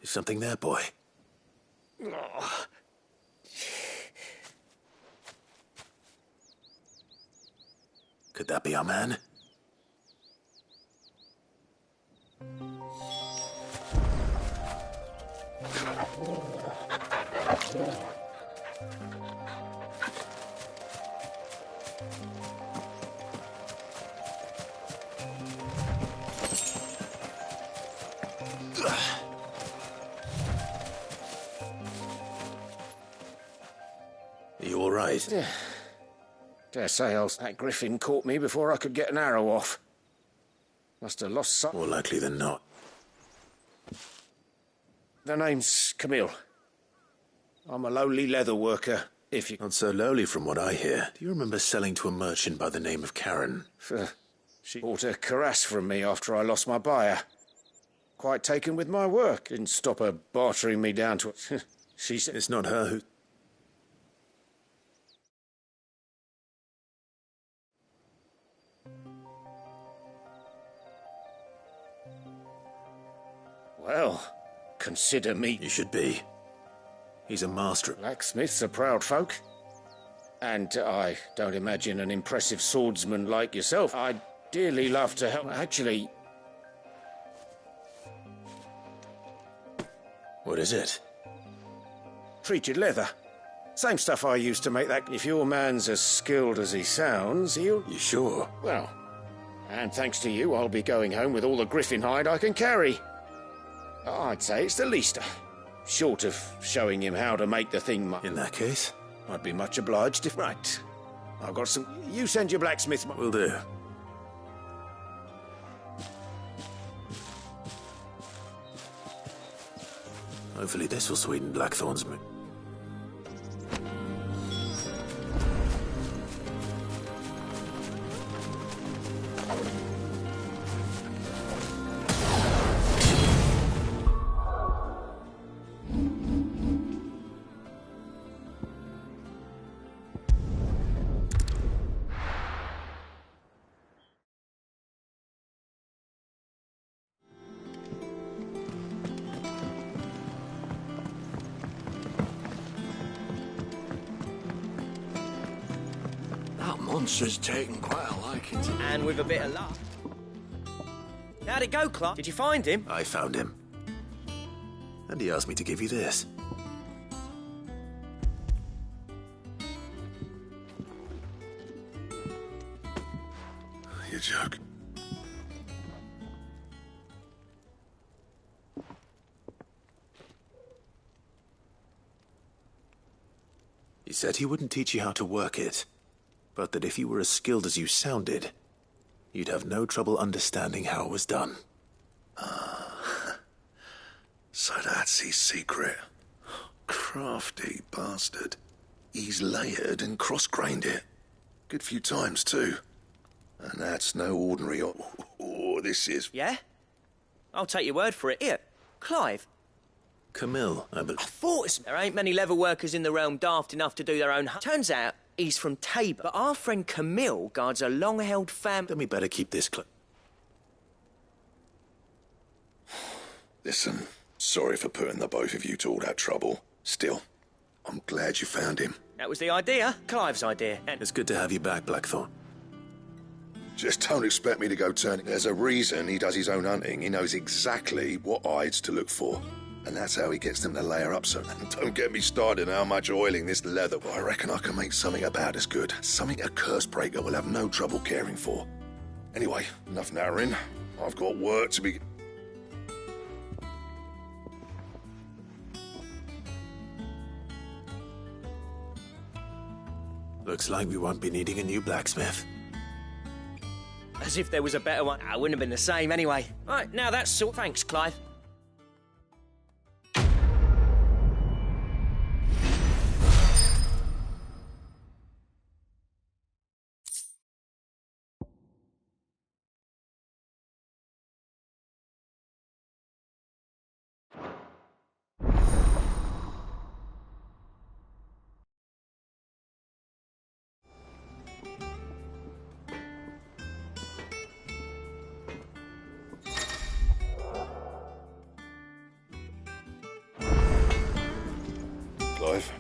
Is something there, boy? Oh. Could that be our man? Are you all right? Yeah. Dare say that griffin caught me before I could get an arrow off. Must have lost sight. More likely than not. The name's Camille. I'm a lowly leather worker, if you... Not so lowly from what I hear. Do you remember selling to a merchant by the name of Karen? She bought a cuirass from me after I lost my buyer. Quite taken with my work. Didn't stop her bartering me down to... She said... It's not her who... Well, consider me... You should be. He's a master. Blacksmiths are proud folk. And I don't imagine an impressive swordsman like yourself. I'd dearly love to help. Actually... What is it? Treated leather. Same stuff I used to make that. If your man's as skilled as he sounds, he'll... You sure? Well, and thanks to you, I'll be going home with all the griffin hide I can carry. I'd say it's the least. Short of showing him how to make the thing... In that case? I'd be much obliged if... Right. I've got some... You send your blacksmith... Will do. Hopefully this will sweeten Blackthorn's mood. Monster's taken quite a liking to me. And with a bit of luck. How'd it go, Clark? Did you find him? I found him. And he asked me to give you this. You joke. He said he wouldn't teach you how to work it, but that if you were as skilled as you sounded, you'd have no trouble understanding how it was done. So that's his secret. Crafty bastard. He's layered and cross-grained it. Good few times, too. And that's no ordinary... Oh, this is... Yeah? I'll take your word for it. Here, Clive. Camille, I thought there ain't many leather workers in the realm daft enough to do their own... Turns out he's from Tabor, but our friend Camille guards a long-held family... Then we better keep this close. Listen, sorry for putting the both of you to all that trouble. Still, I'm glad you found him. That was the idea. Clive's idea. And it's good to have you back, Blackthorn. Just don't expect me to go turning. There's a reason he does his own hunting. He knows exactly what hides to look for. And that's how he gets them to layer up so... Don't get me started on how much oiling this leather... I reckon I can make something about as good. Something a Cursebreaker will have no trouble caring for. Anyway, enough narrowing. I've got work to be... Looks like we won't be needing a new blacksmith. As if there was a better one. I wouldn't have been the same anyway. Right, now that's so... Thanks, Clive. alive.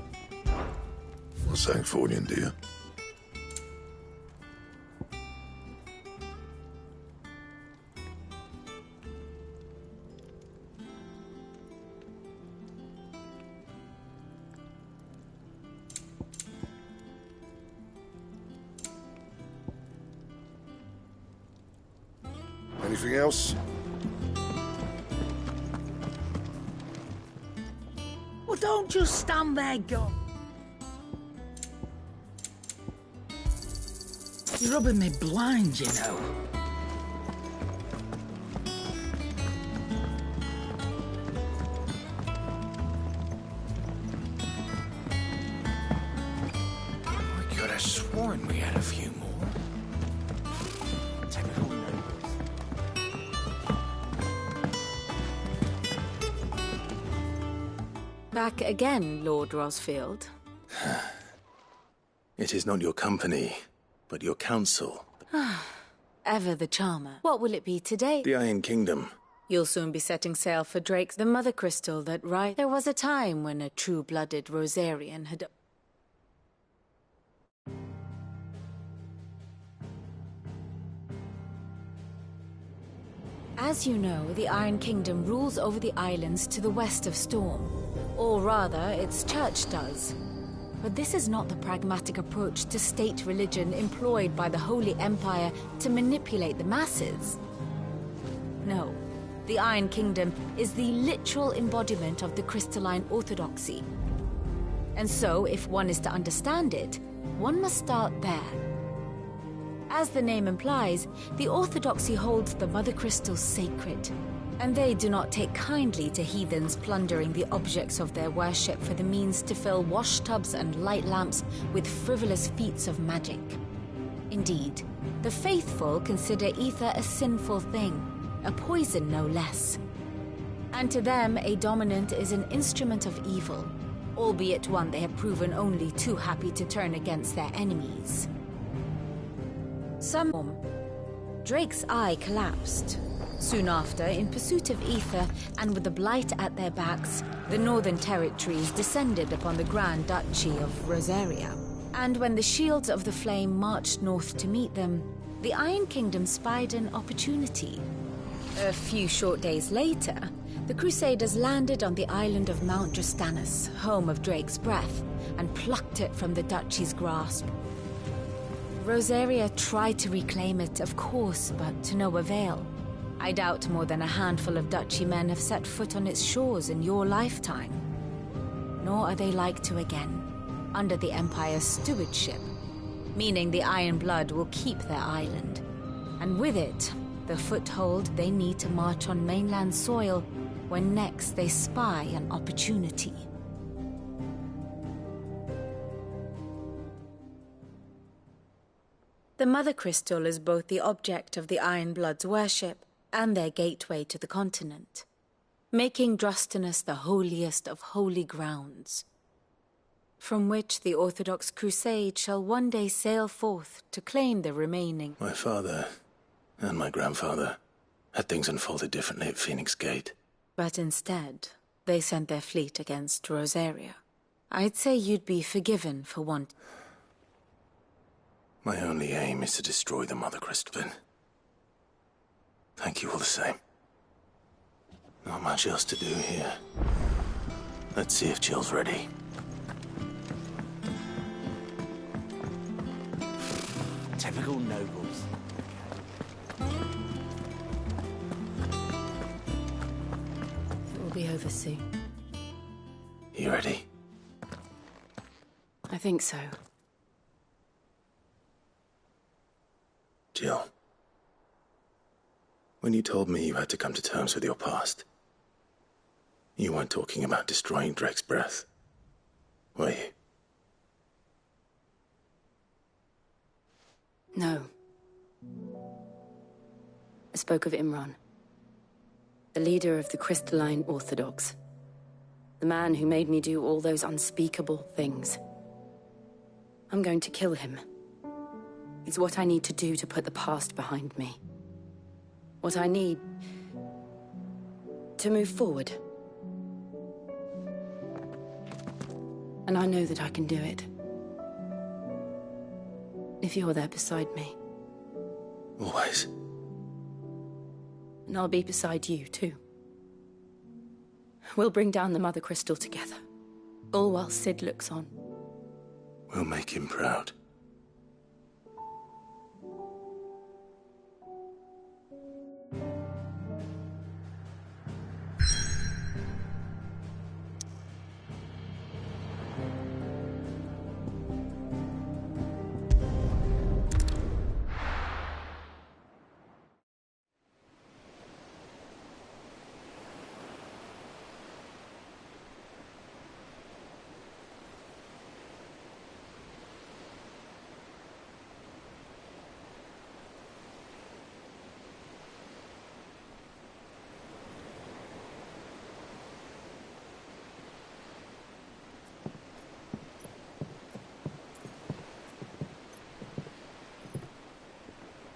Well, St. Fordian, dear. Anything else? Well, don't just stand there, go. You're rubbing me blind, you know. I could have sworn we had a few more. Typical nobles. Back again, Lord Rosfield. It is not your company, but your council. Ever the charmer. What will it be today? The Iron Kingdom. You'll soon be setting sail for Drake's, the mother crystal that right. There was a time when a true-blooded Rosarian had... As you know, the Iron Kingdom rules over the islands to the west of Storm. Or rather, its church does. But this is not the pragmatic approach to state religion employed by the Holy Empire to manipulate the masses. No, the Iron Kingdom is the literal embodiment of the crystalline orthodoxy. And so, if one is to understand it, one must start there. As the name implies, the orthodoxy holds the Mother Crystals sacred, and they do not take kindly to heathens plundering the objects of their worship for the means to fill washtubs and light lamps with frivolous feats of magic. Indeed, the faithful consider ether a sinful thing, a poison no less. And to them, a dominant is an instrument of evil, albeit one they have proven only too happy to turn against their enemies. Drake's eye collapsed. Soon after, in pursuit of ether, and with the Blight at their backs, the Northern Territories descended upon the Grand Duchy of Rosaria. And when the Shields of the Flame marched north to meet them, the Iron Kingdom spied an opportunity. A few short days later, the Crusaders landed on the island of Mount Drastanus, home of Drake's breath, and plucked it from the Duchy's grasp. Rosaria tried to reclaim it, of course, but to no avail. I doubt more than a handful of Duchy men have set foot on its shores in your lifetime. Nor are they like to again, under the Empire's stewardship, meaning the Iron Blood will keep their island. And with it, the foothold they need to march on mainland soil when next they spy an opportunity. The Mother Crystal is both the object of the Iron Blood's worship and their gateway to the continent, making Drastanus the holiest of holy grounds, from which the Orthodox Crusade shall one day sail forth to claim the remaining. My father and my grandfather had things unfolded differently at Phoenix Gate. But instead, they sent their fleet against Rosaria. I'd say you'd be forgiven for want. My only aim is to destroy the Mother Crystal. Thank you all the same. Not much else to do here. Let's see if Jill's ready. Typical nobles. It will be over soon. You ready? I think so. Jill, when you told me you had to come to terms with your past, you weren't talking about destroying Drake's breath, were you? No. I spoke of Imran, the leader of the Crystalline Orthodox, the man who made me do all those unspeakable things. I'm going to kill him. It's what I need to do to put the past behind me. What I need to move forward. And I know that I can do it. If you're there beside me. Always. And I'll be beside you, too. We'll bring down the Mother Crystal together. All while Cid looks on. We'll make him proud.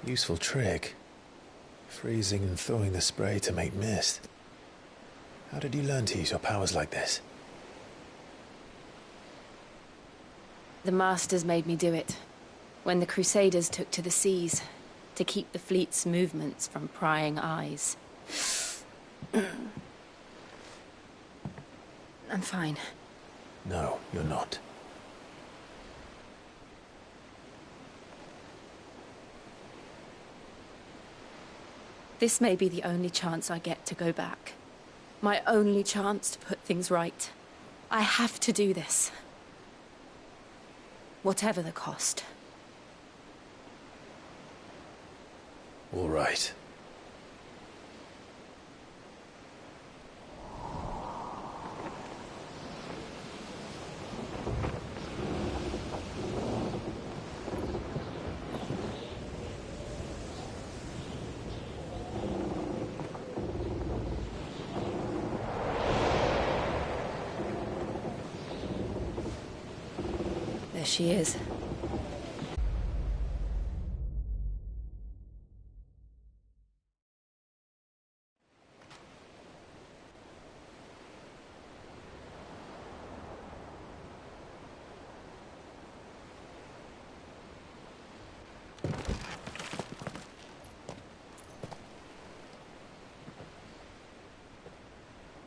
Useful trick. Freezing and thawing the spray to make mist. How did you learn to use your powers like this? The Masters made me do it. When the Crusaders took to the seas, to keep the fleet's movements from prying eyes. I'm fine. No, you're not. This may be the only chance I get to go back. My only chance to put things right. I have to do this. Whatever the cost. All right. There she is.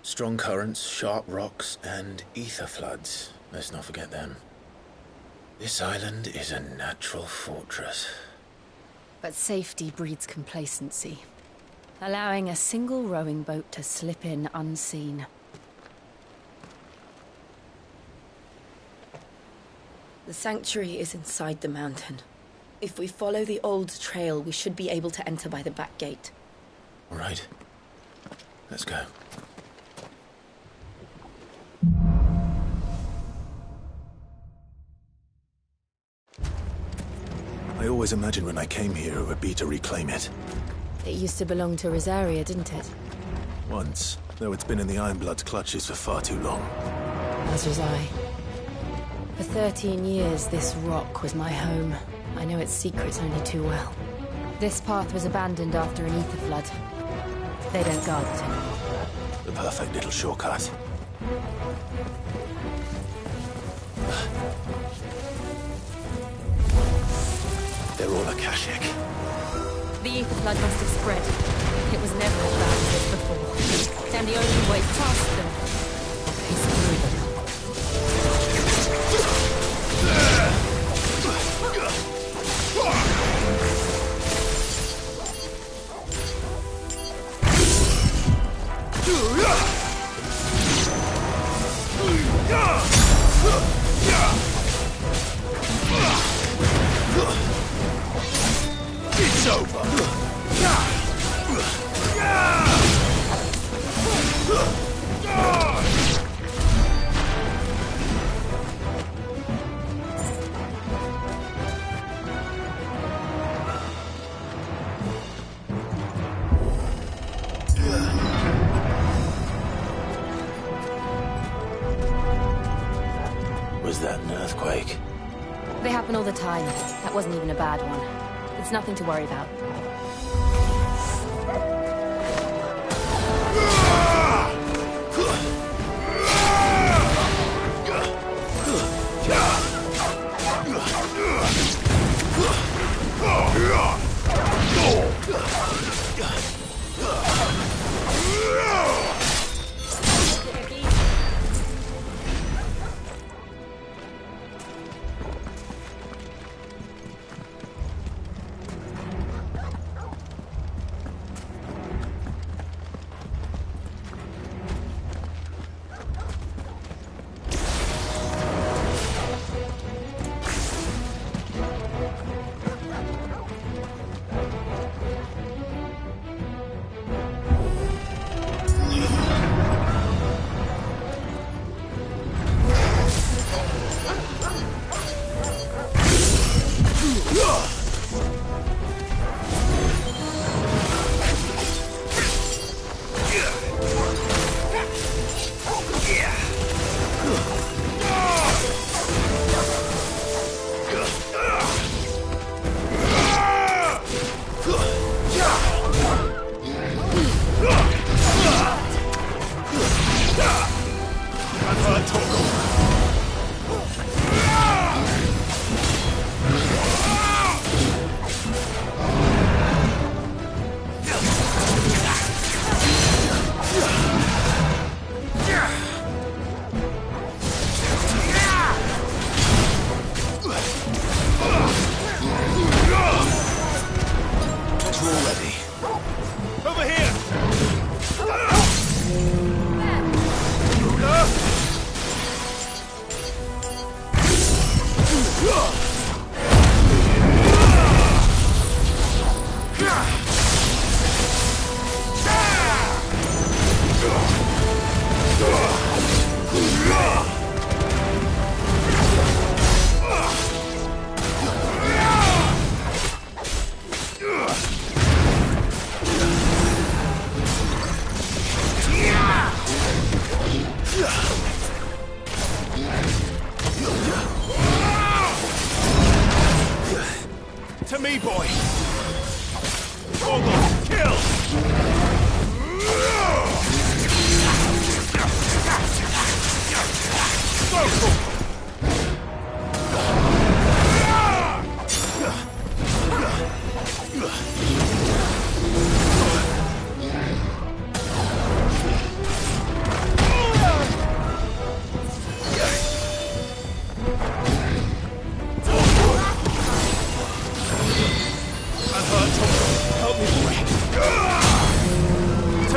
Strong currents, sharp rocks, and ether floods. Let's not forget them. This island is a natural fortress. But safety breeds complacency. Allowing a single rowing boat to slip in unseen. The sanctuary is inside the mountain. If we follow the old trail, we should be able to enter by the back gate. All right. Let's go. I always imagined when I came here it would be to reclaim it. It used to belong to Rosaria, didn't it? Once, though it's been in the Ironblood's clutches for far too long. As was I. For 13 years, this rock was my home. I know its secrets only too well. This path was abandoned after an ether flood. They don't guard it anymore. The perfect little shortcut. They're all Akashic. The ether flood must have spread. It was never as bad as this before. And the only way past them is through them. It's over. Was that an earthquake? They happen all the time. That wasn't even a bad one. It's nothing to worry about.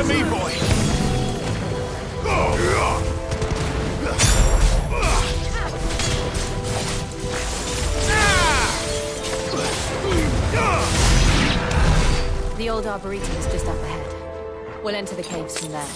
me, boy! The old Arboretum is just up ahead. We'll enter the caves from there.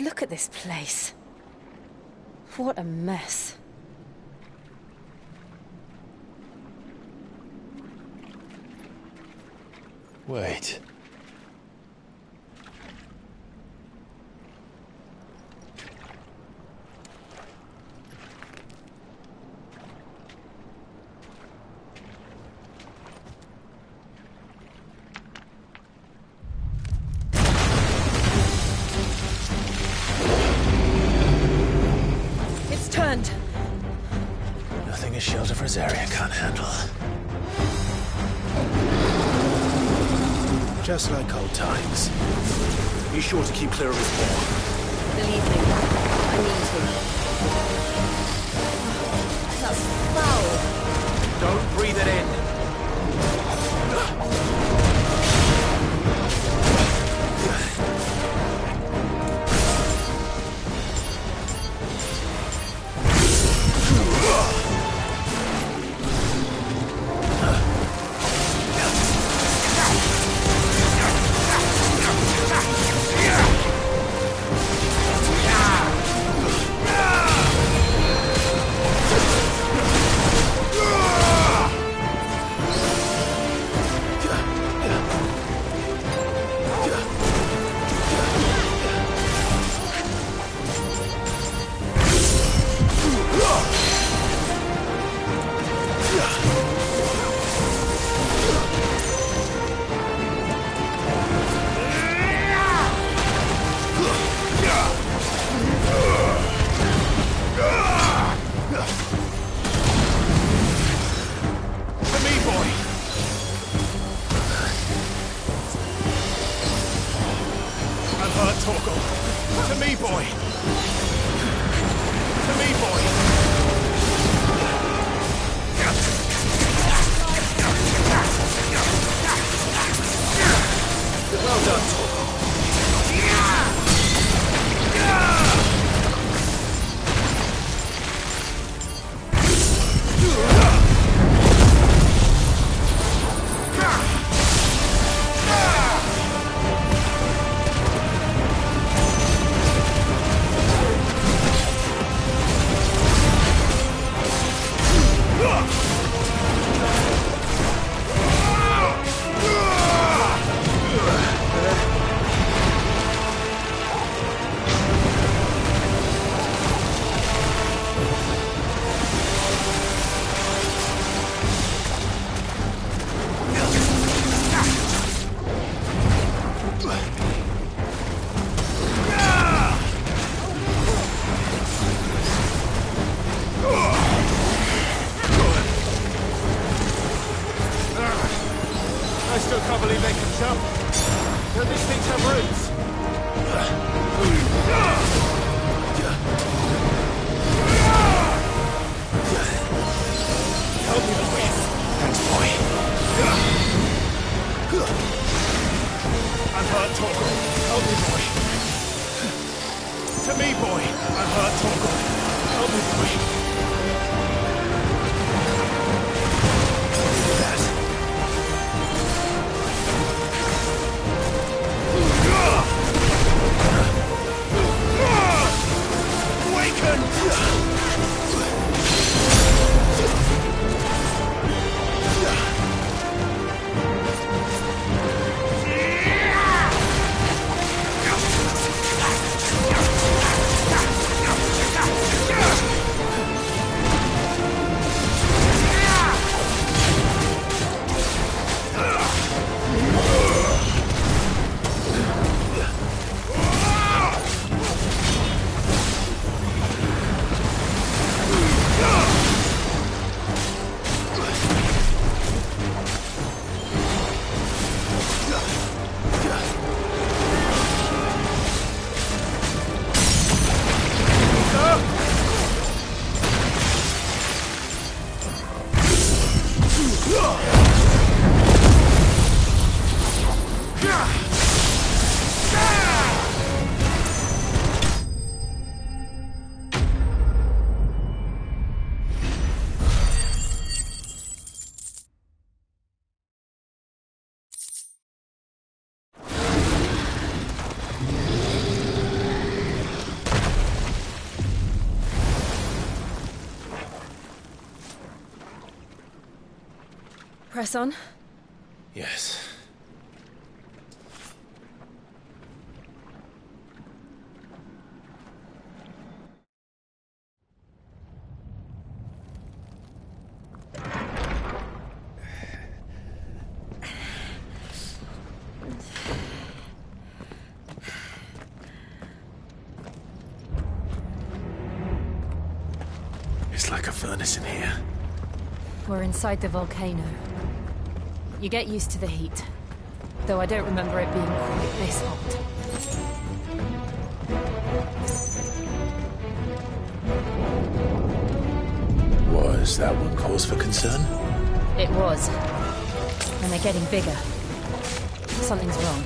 Look at this place. What a mess. Wait. Nothing a shelter for Zarya can't handle. Just like old times. Be sure to keep clear of his paw. Believe me, I mean to. That's foul. Don't breathe it in. I'm hurt, Torgal. Help me, boy. To me, boy. I'm hurt, Torgal. Help me, boy. Press on? Yes. It's like a furnace in here. We're inside the volcano. You get used to the heat, though I don't remember it being quite this hot. Was that one cause for concern? It was. And they're getting bigger. Something's wrong.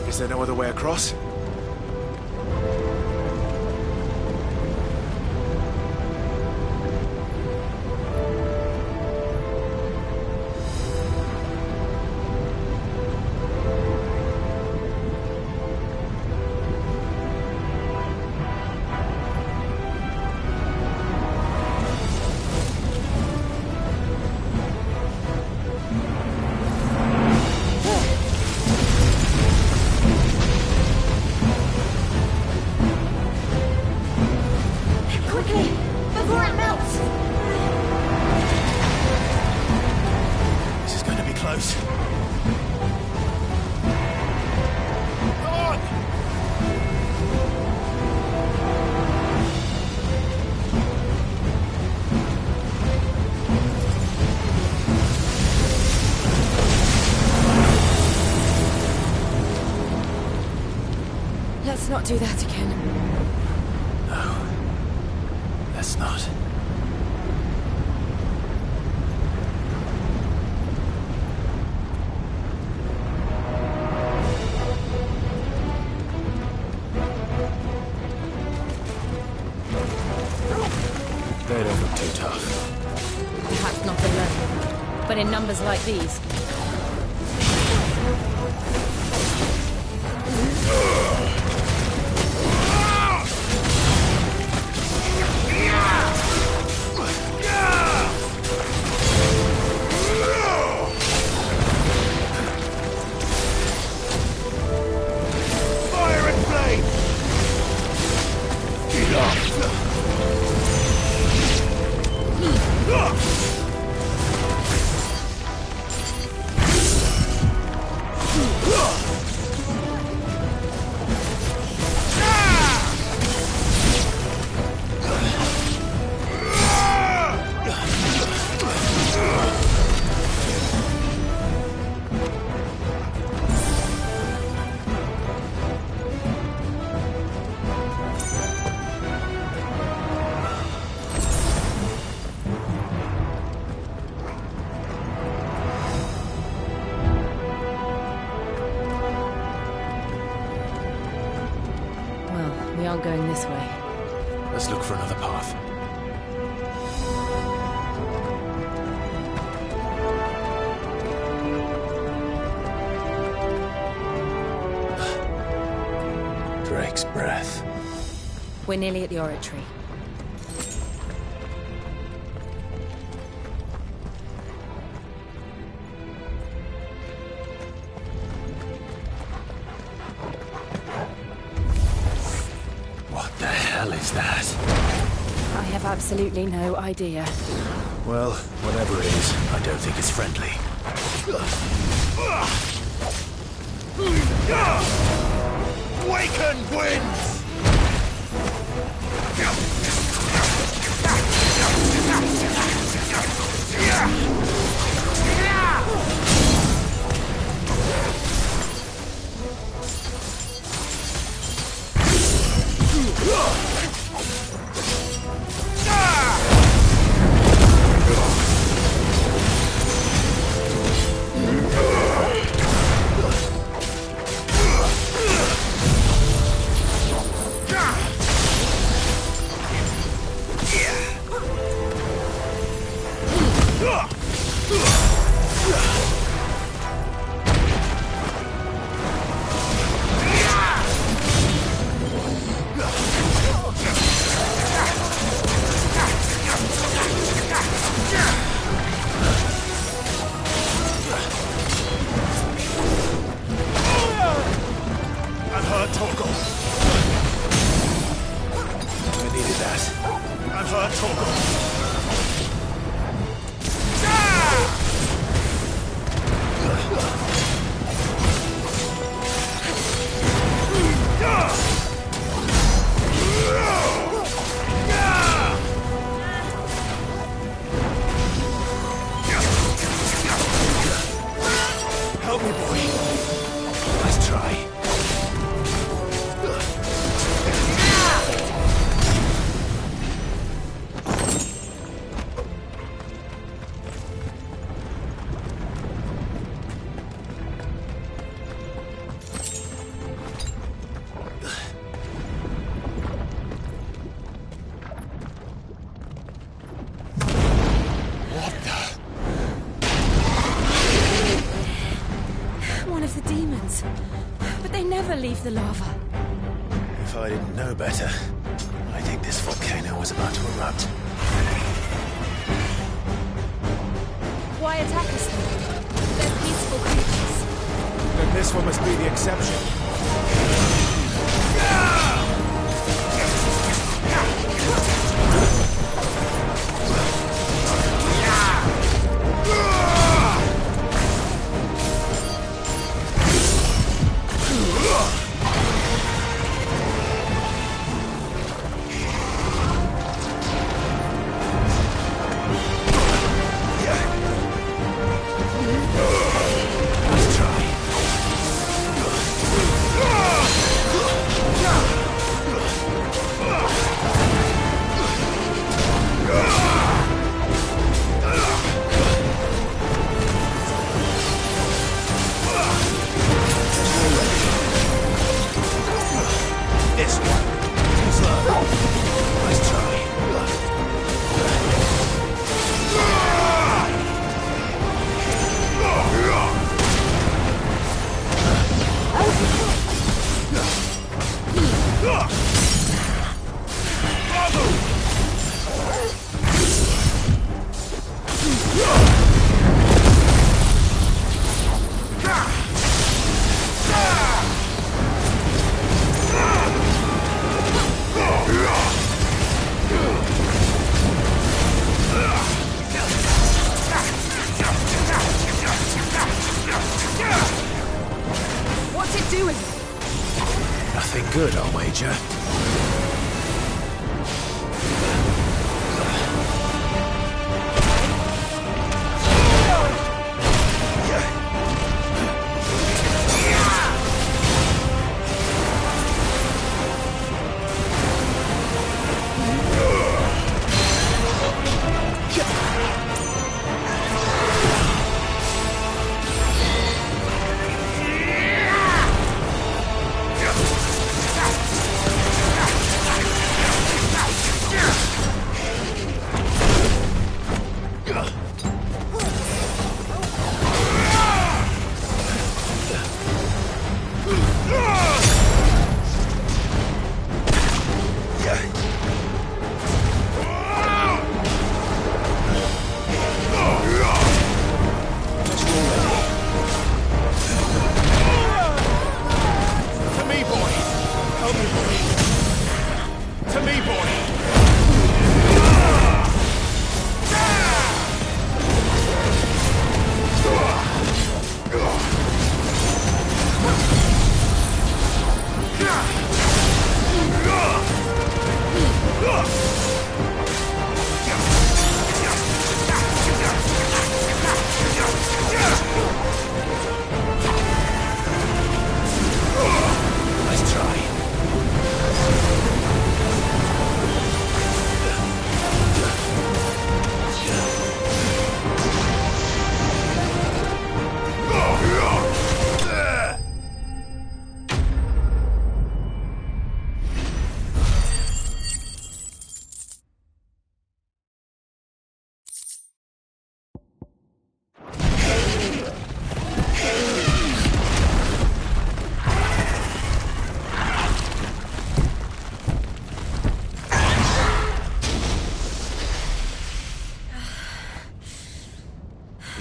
Is there no other way across? Let's not do that again. No. Let's not. They don't look too tough. Perhaps not alone, but in numbers like these. Fire and flame! Get up! We aren't going this way. Let's look for another path. Drake's breath. We're nearly at the oratory. What the hell is that? I have absolutely no idea. Well, whatever it is, I don't think it's friendly. Waken winds! I've heard Torgal. demons. But they never leave the lava. If I didn't know better, I think this volcano was about to erupt. Why attack us then? They're peaceful creatures. Then this one must be the exception. Good, I'll wager.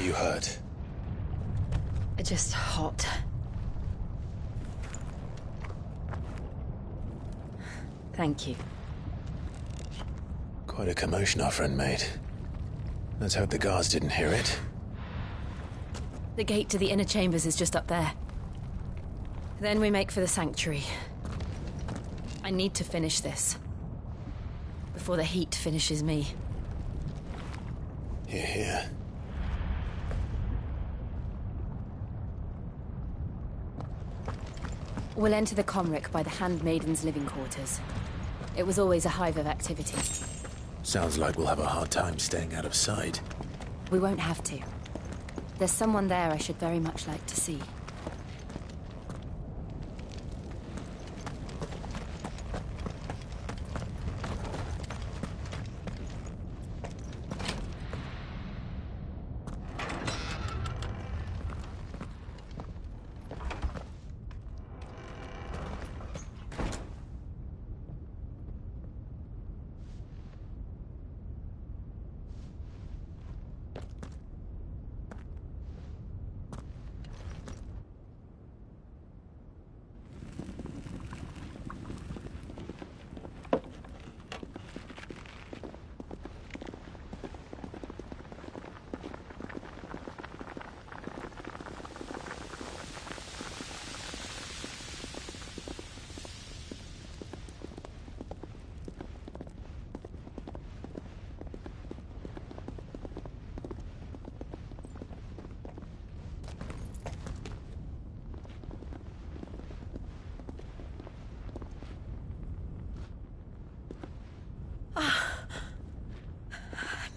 You hurt? Just hot. Thank you. Quite a commotion our friend made. Let's hope the guards didn't hear it. The gate to the inner chambers is just up there. Then we make for the sanctuary. I need to finish this. Before the heat finishes me. Hear, hear. We'll enter the Comric by the Handmaiden's living quarters. It was always a hive of activity. Sounds like we'll have a hard time staying out of sight. We won't have to. There's someone there I should very much like to see.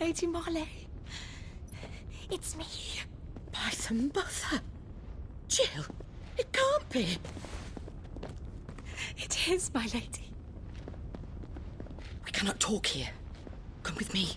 Lady Marley. It's me. By the mother. Jill, it can't be. It is, my lady. We cannot talk here. Come with me.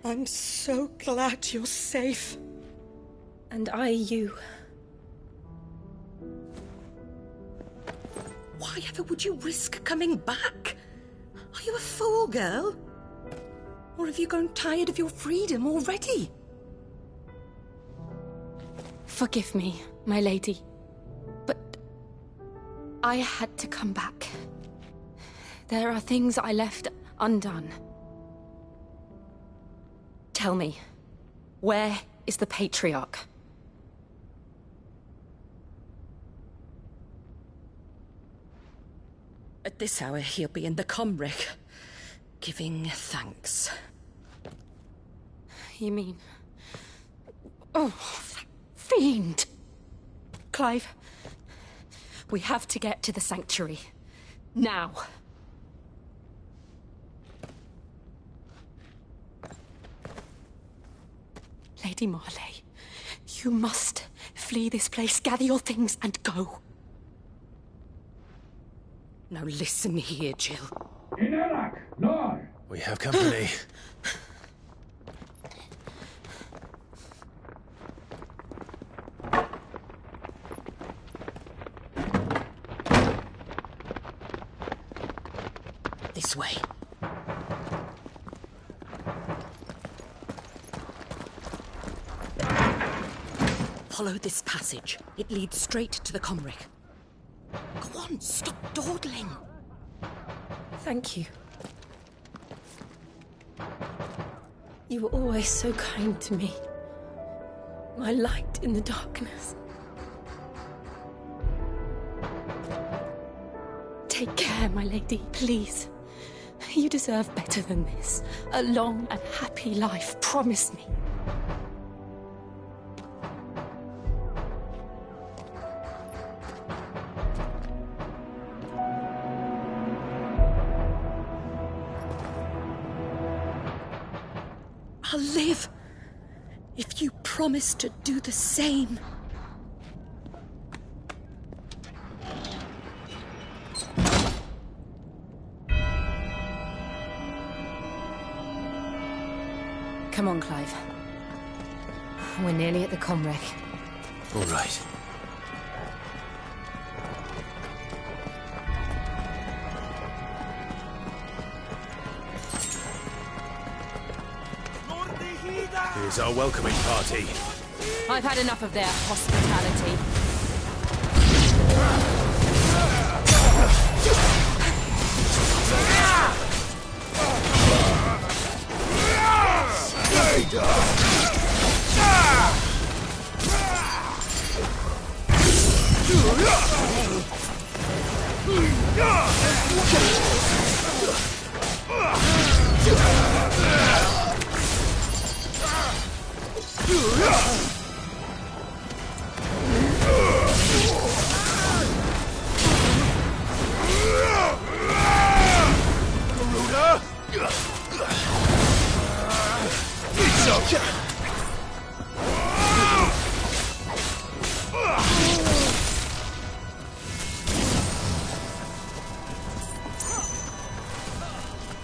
I'm so glad you're safe. And I you. Why ever would you risk coming back? Are you a fool, girl? Or have you grown tired of your freedom already? Forgive me, my lady, but I had to come back. There are things I left undone. Tell me, where is the Patriarch? At this hour, he'll be in the Comric, giving thanks. You mean... Oh, that fiend! Clive, we have to get to the Sanctuary. Now. Lady Marley, you must flee this place, gather your things and go. Now listen here, Jill. We have company. This way. Follow this passage. It leads straight to the Comric. Go on, stop dawdling. Thank you. You were always so kind to me. My light in the darkness. Take care, my lady, please. You deserve better than this. A long and happy life, promise me. I'll live if you promise to do the same. Come on, Clive. We're nearly at the Comric. All right. Here's our welcoming party. I've had enough of their hospitality.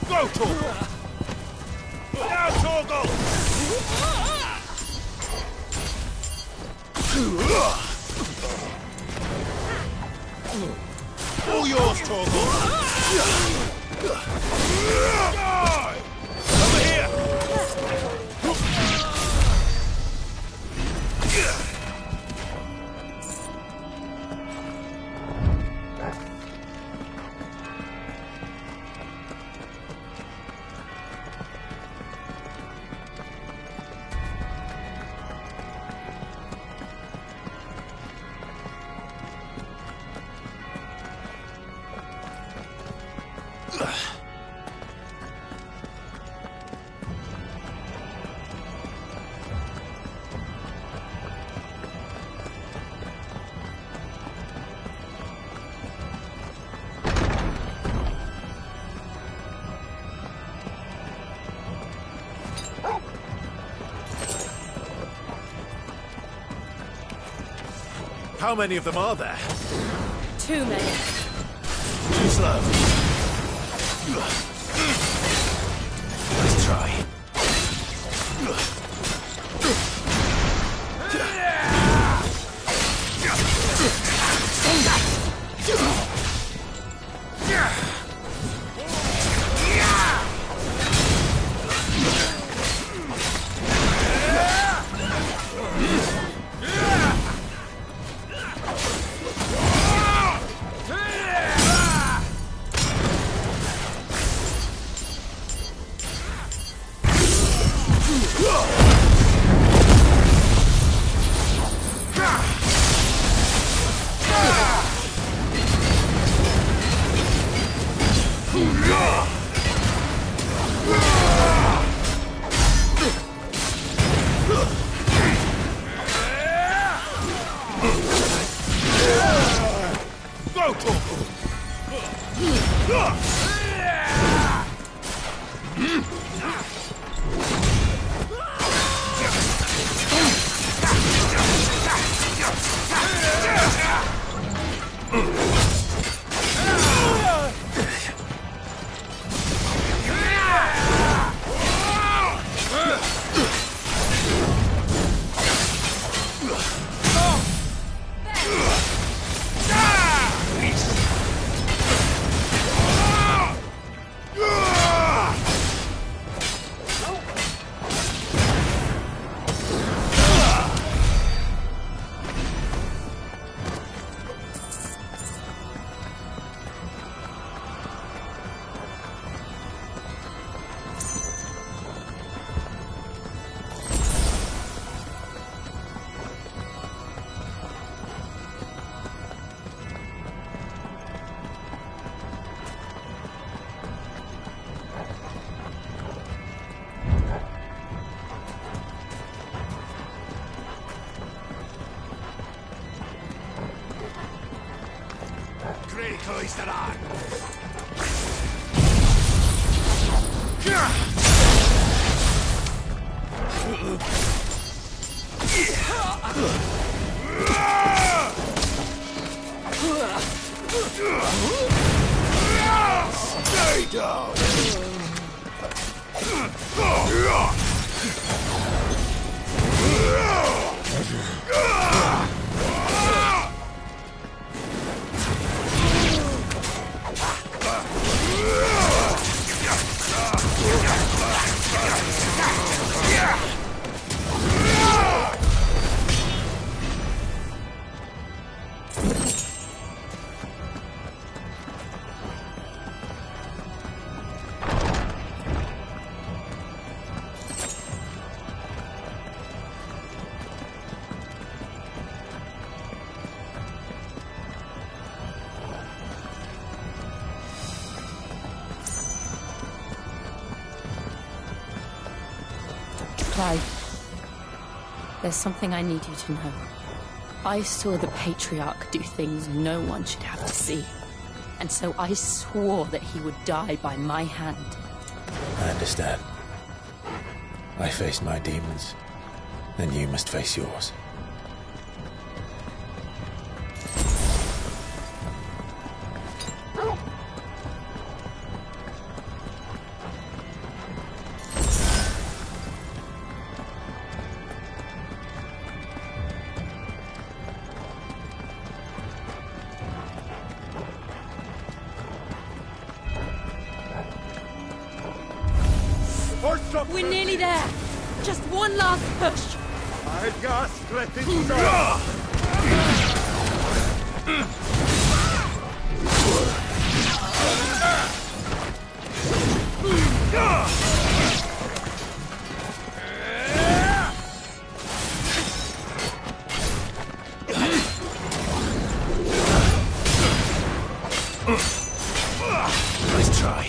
Go, Torgal! Now, Torgal! All yours, Torgal! Over here! How many of them are there? Too many. Too slow. Let's try. Stay down! Clive, there's something I need you to know. I saw the Patriarch do things no one should have to see. And so I swore that he would die by my hand. I understand. I faced my demons, and you must face yours. We're nearly there. Just one last push. Nice try.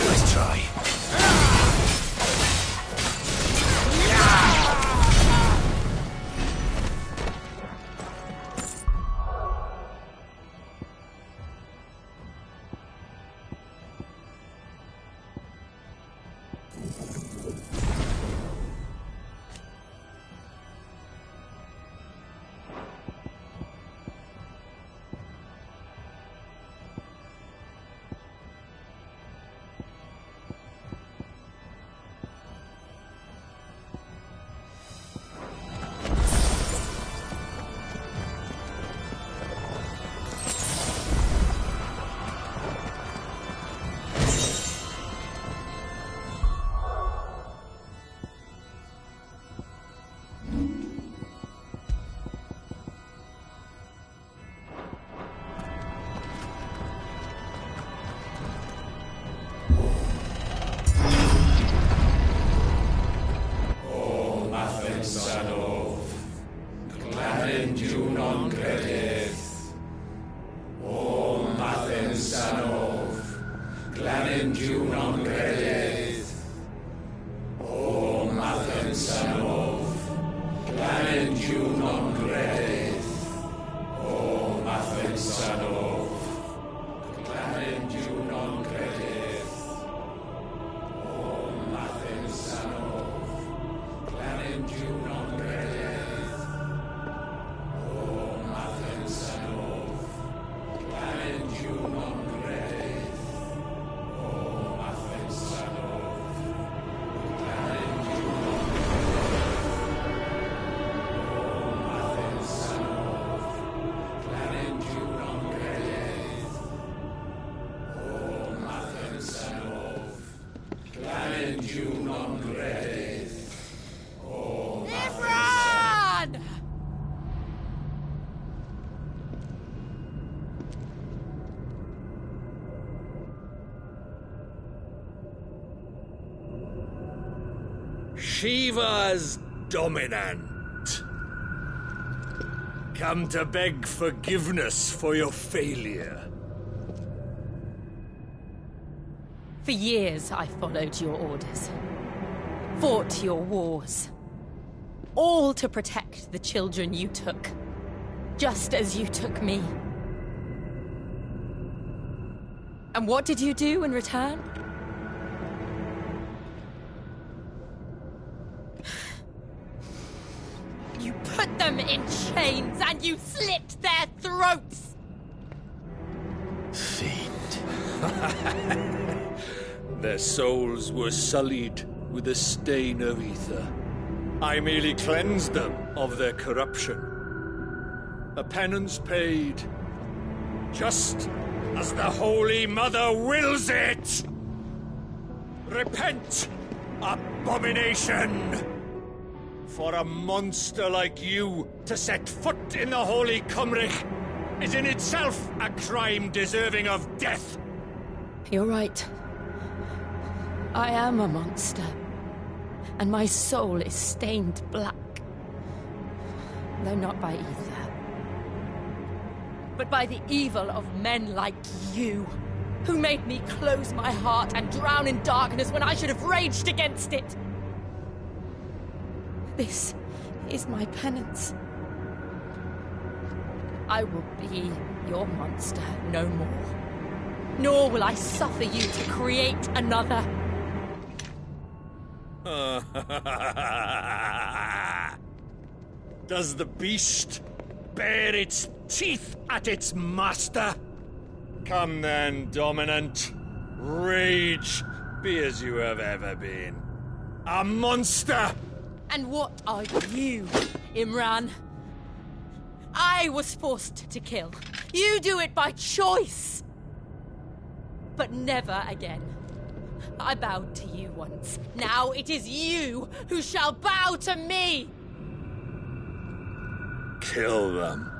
Nice try. Shiva's dominant. Come to beg forgiveness for your failure. For years I followed your orders. Fought your wars. All to protect the children you took. Just as you took me. And what did you do in return? You put them in chains and you slit their throats! Fiend. Their souls were sullied with a stain of ether. I merely cleansed them of their corruption. A penance paid, just as the Holy Mother wills it! Repent, abomination! For a monster like you to set foot in the Holy Cymric is in itself a crime deserving of death! You're right. I am a monster. And my soul is stained black. Though not by ether. But by the evil of men like you, who made me close my heart and drown in darkness when I should have raged against it. This is my penance. I will be your monster no more. Nor will I suffer you to create another. Does the beast bare its teeth at its master? Come then, dominant. Rage, be as you have ever been. A monster! And what are you, Imran? I was forced to kill. You do it by choice. But never again. I bowed to you once. Now it is you who shall bow to me! Kill them.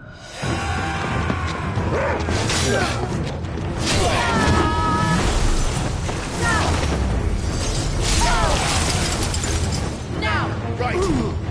Now! Right!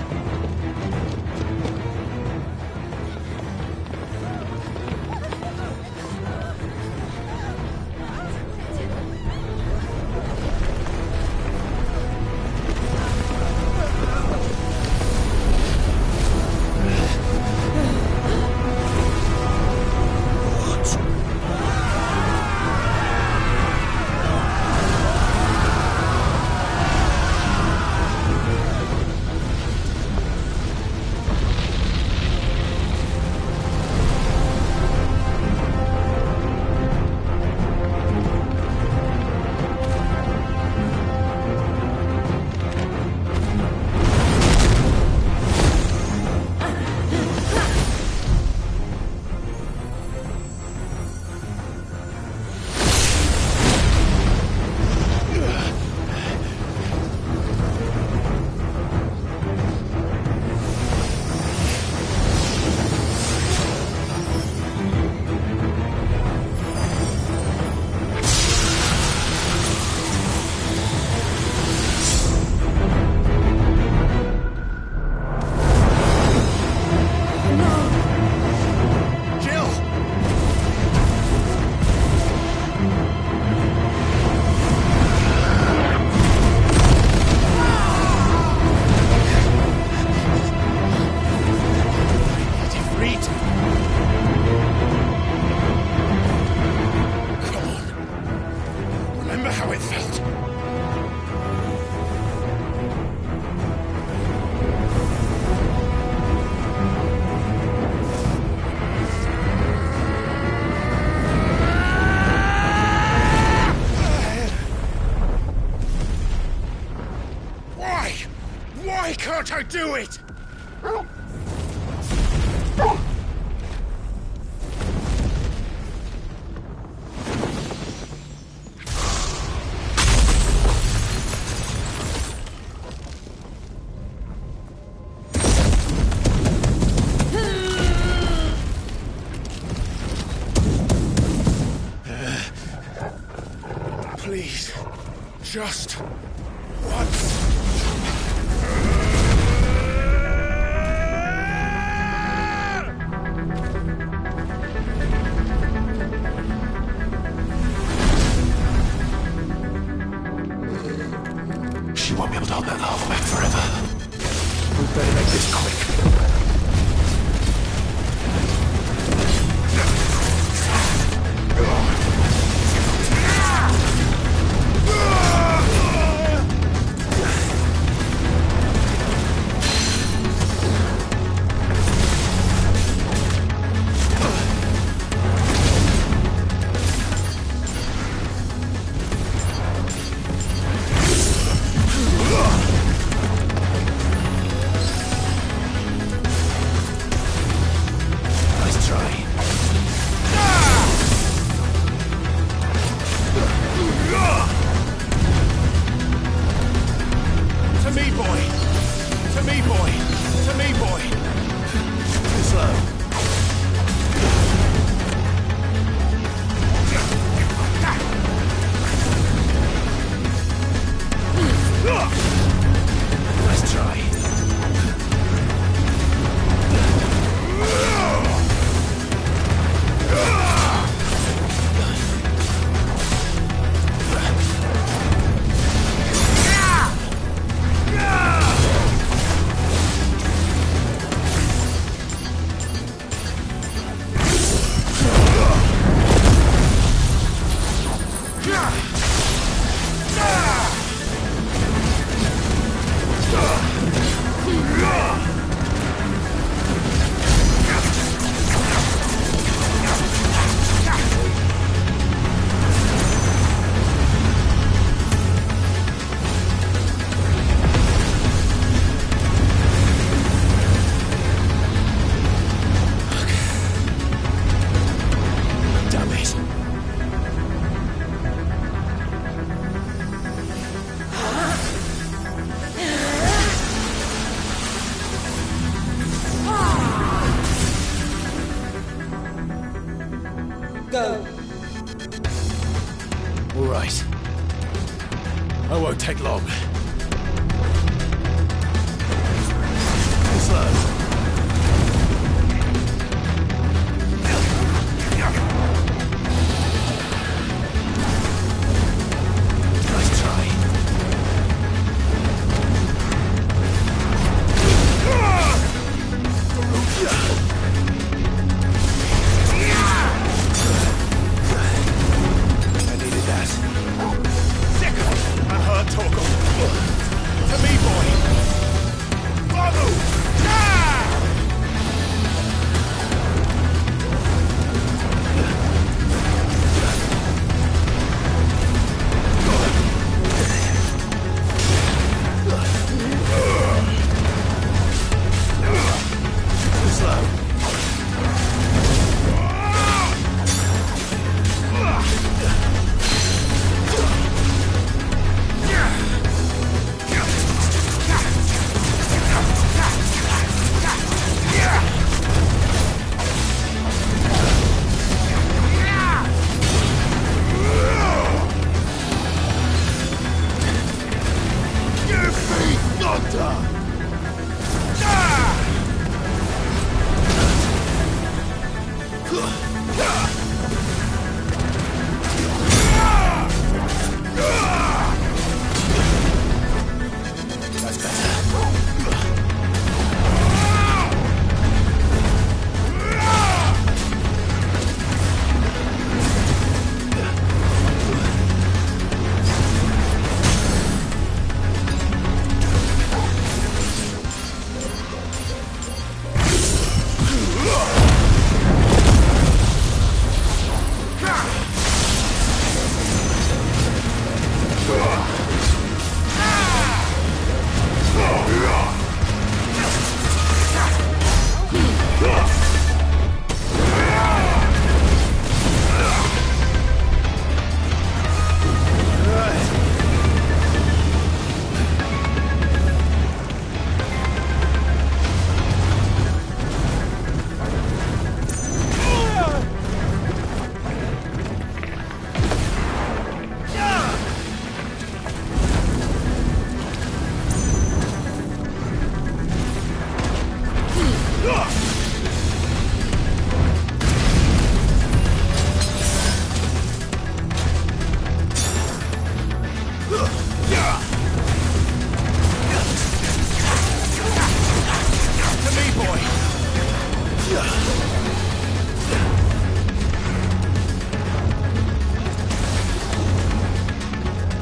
Can't I do it? Please, just once. She won't be able to hold that lava back forever. We better make this quick. Go. All right. I won't take long. Too slow. Nice try. I needed that. Second! I heard Torgal. To me, boy! Babu!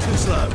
Too slow.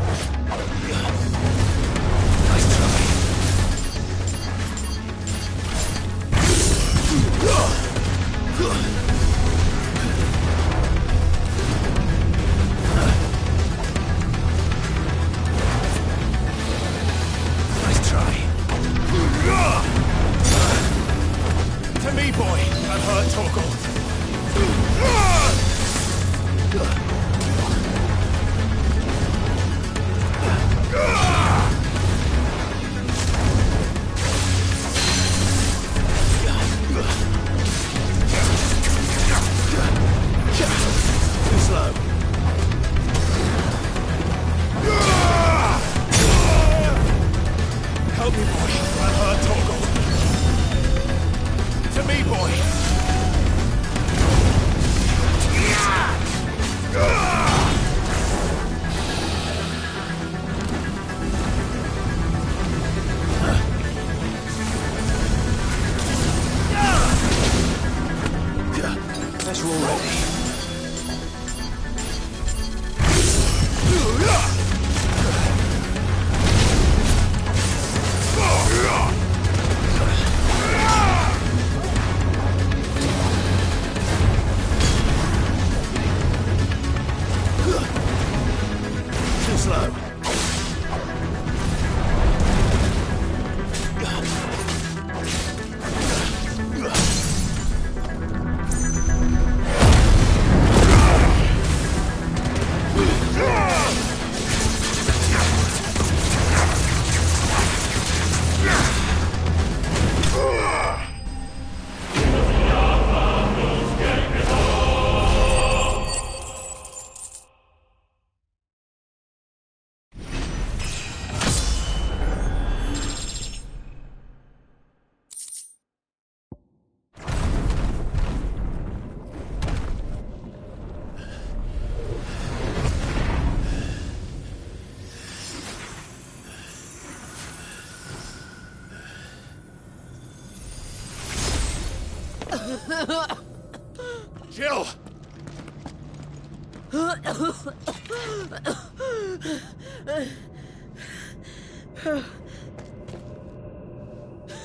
Jill!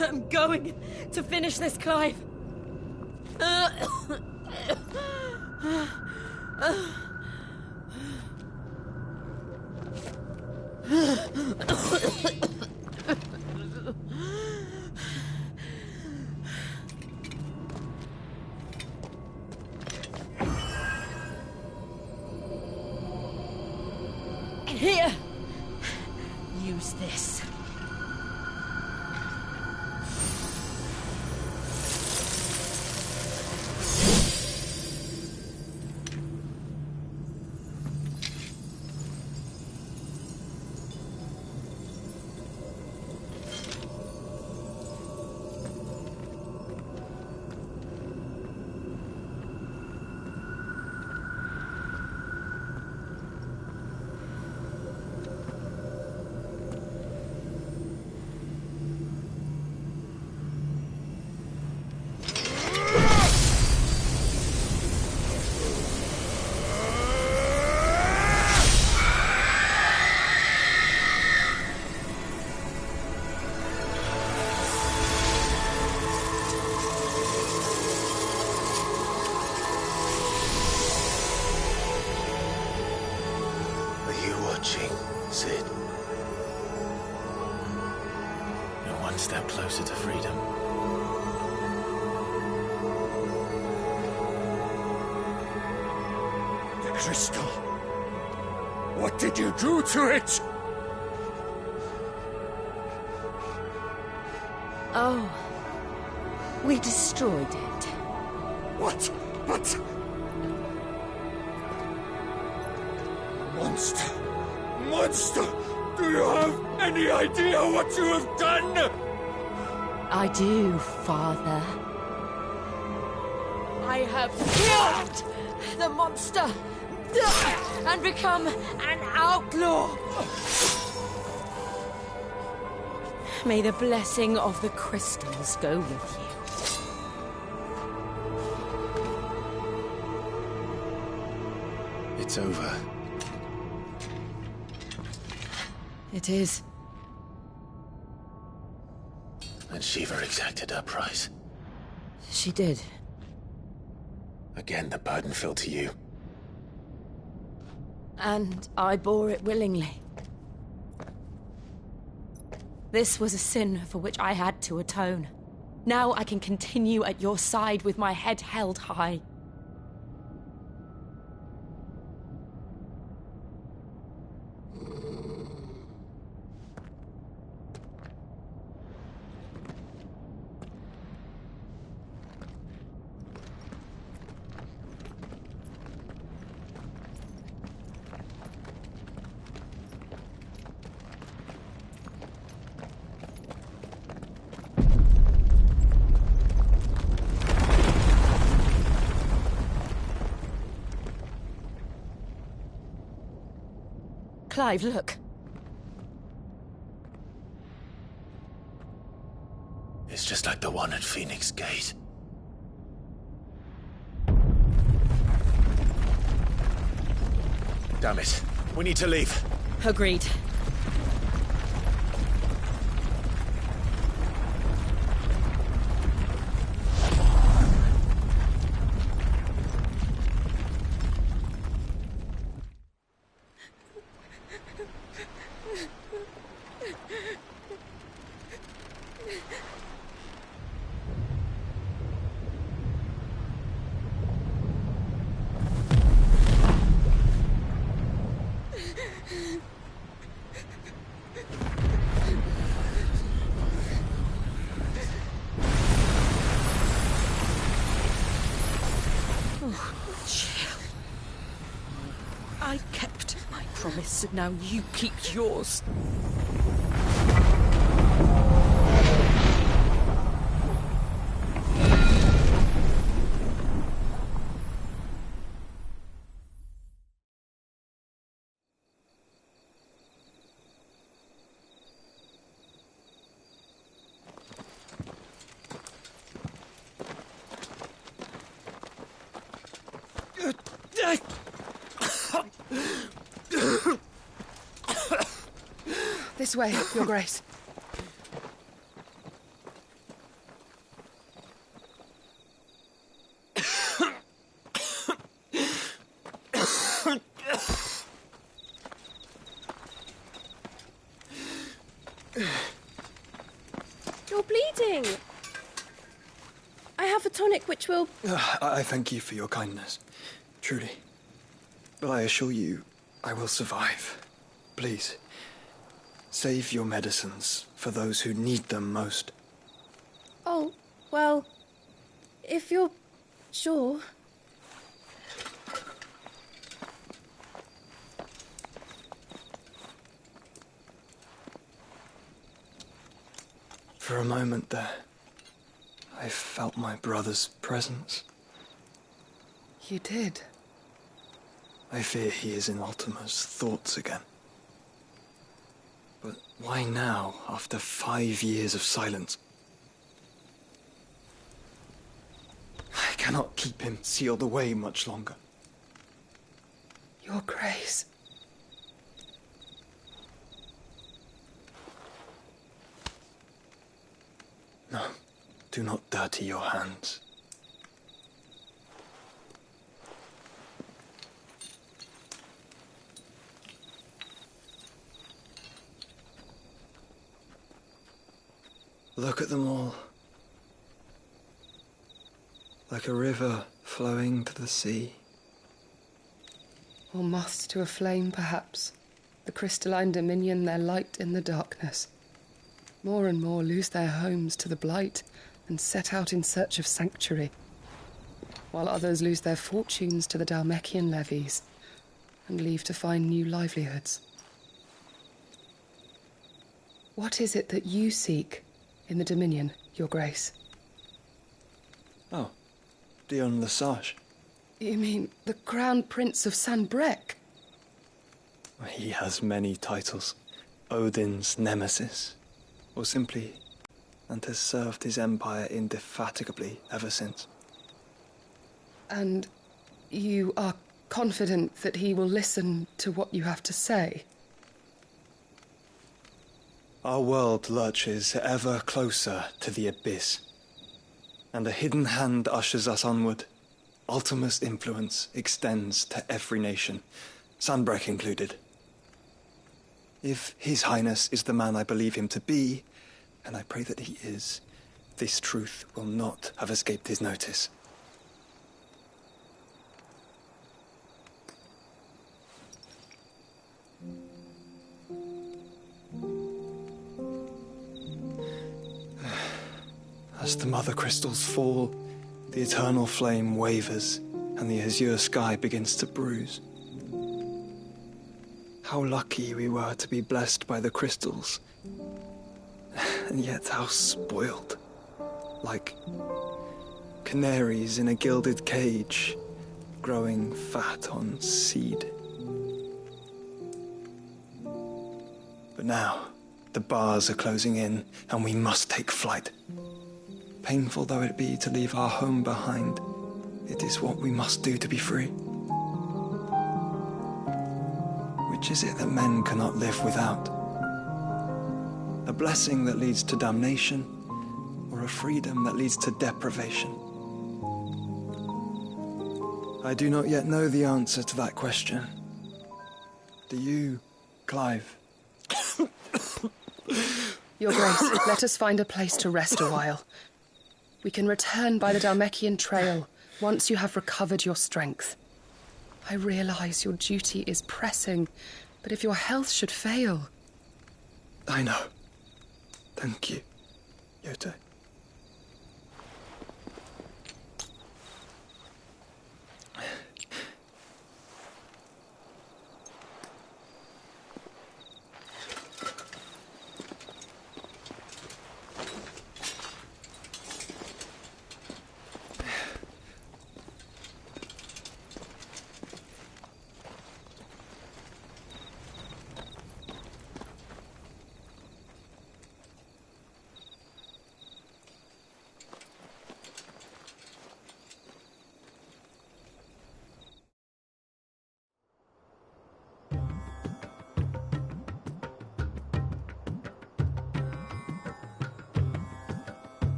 I'm going to finish this, Clive. Here! Use this. Cid. You're one step closer to freedom. The crystal. What did you do to it? Oh. We destroyed it. What? But... Monster! Monster! Do you have any idea what you have done? I do, Father. I have killed the monster and become an outlaw. May the blessing of the crystals go with you. It's over. It is. And Shiva exacted her price. She did. Again, the burden fell to you. And I bore it willingly. This was a sin for which I had to atone. Now I can continue at your side with my head held high. Clive, look. It's just like the one at Phoenix Gate. Damn it. We need to leave. Agreed. I kept my promise, and now you keep yours. This way, Your Grace. You're bleeding. I have a tonic which will... I thank you for your kindness, truly. But I assure you, I will survive. Please, save your medicines for those who need them most. Oh, well, if you're sure. For a moment there, I felt my brother's presence. You did? I fear he is in Ultima's thoughts again. But why now, after 5 years of silence? I cannot keep him sealed away much longer. Your Grace. No, do not dirty your hands. Look at them all. Like a river flowing to the sea. Or moths to a flame, perhaps. The crystalline dominion, their light in the darkness. More and more lose their homes to the blight and set out in search of sanctuary, while others lose their fortunes to the Dhalmekian levies and leave to find new livelihoods. What is it that you seek in the Dominion, Your Grace? Oh, Dion Lesage. You mean the Crown Prince of Sanbreque? He has many titles. Odin's nemesis, or simply, and has served his empire indefatigably ever since. And you are confident that he will listen to what you have to say? Our world lurches ever closer to the abyss, and a hidden hand ushers us onward. Ultima's influence extends to every nation, Sanbreque included. If His Highness is the man I believe him to be, and I pray that he is, this truth will not have escaped his notice. As the mother crystals fall, the eternal flame wavers, and the azure sky begins to bruise. How lucky we were to be blessed by the crystals, and yet how spoiled. Like canaries in a gilded cage, growing fat on seed. But now, the bars are closing in, and we must take flight. Painful though it be to leave our home behind, it is what we must do to be free. Which is it that men cannot live without? A blessing that leads to damnation, or a freedom that leads to deprivation? I do not yet know the answer to that question. Do you, Clive? Your Grace, let us find a place to rest a while. We can return by the Dhalmekian trail once you have recovered your strength. I realize your duty is pressing, but if your health should fail... I know. Thank you, Yote.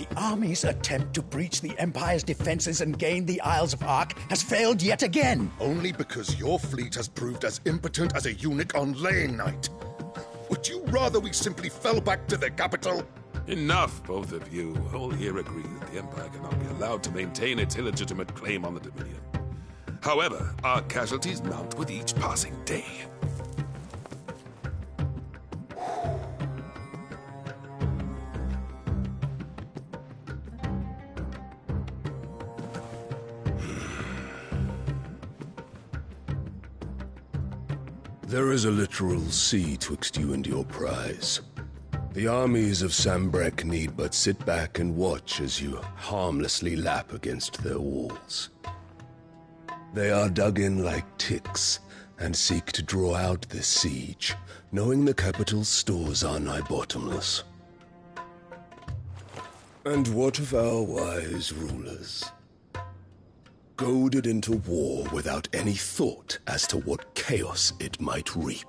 The army's attempt to breach the Empire's defenses and gain the Isles of Ark has failed yet again. Only because your fleet has proved as impotent as a eunuch on laying night. Would you rather we simply fell back to the capital? Enough, both of you. All here agree that the Empire cannot be allowed to maintain its illegitimate claim on the Dominion. However, our casualties mount with each passing day. There is a literal sea twixt you and your prize. The armies of Sanbreque need but sit back and watch as you harmlessly lap against their walls. They are dug in like ticks and seek to draw out this siege, knowing the capital's stores are nigh bottomless. And what of our wise rulers? Goaded into war without any thought as to what chaos it might reap.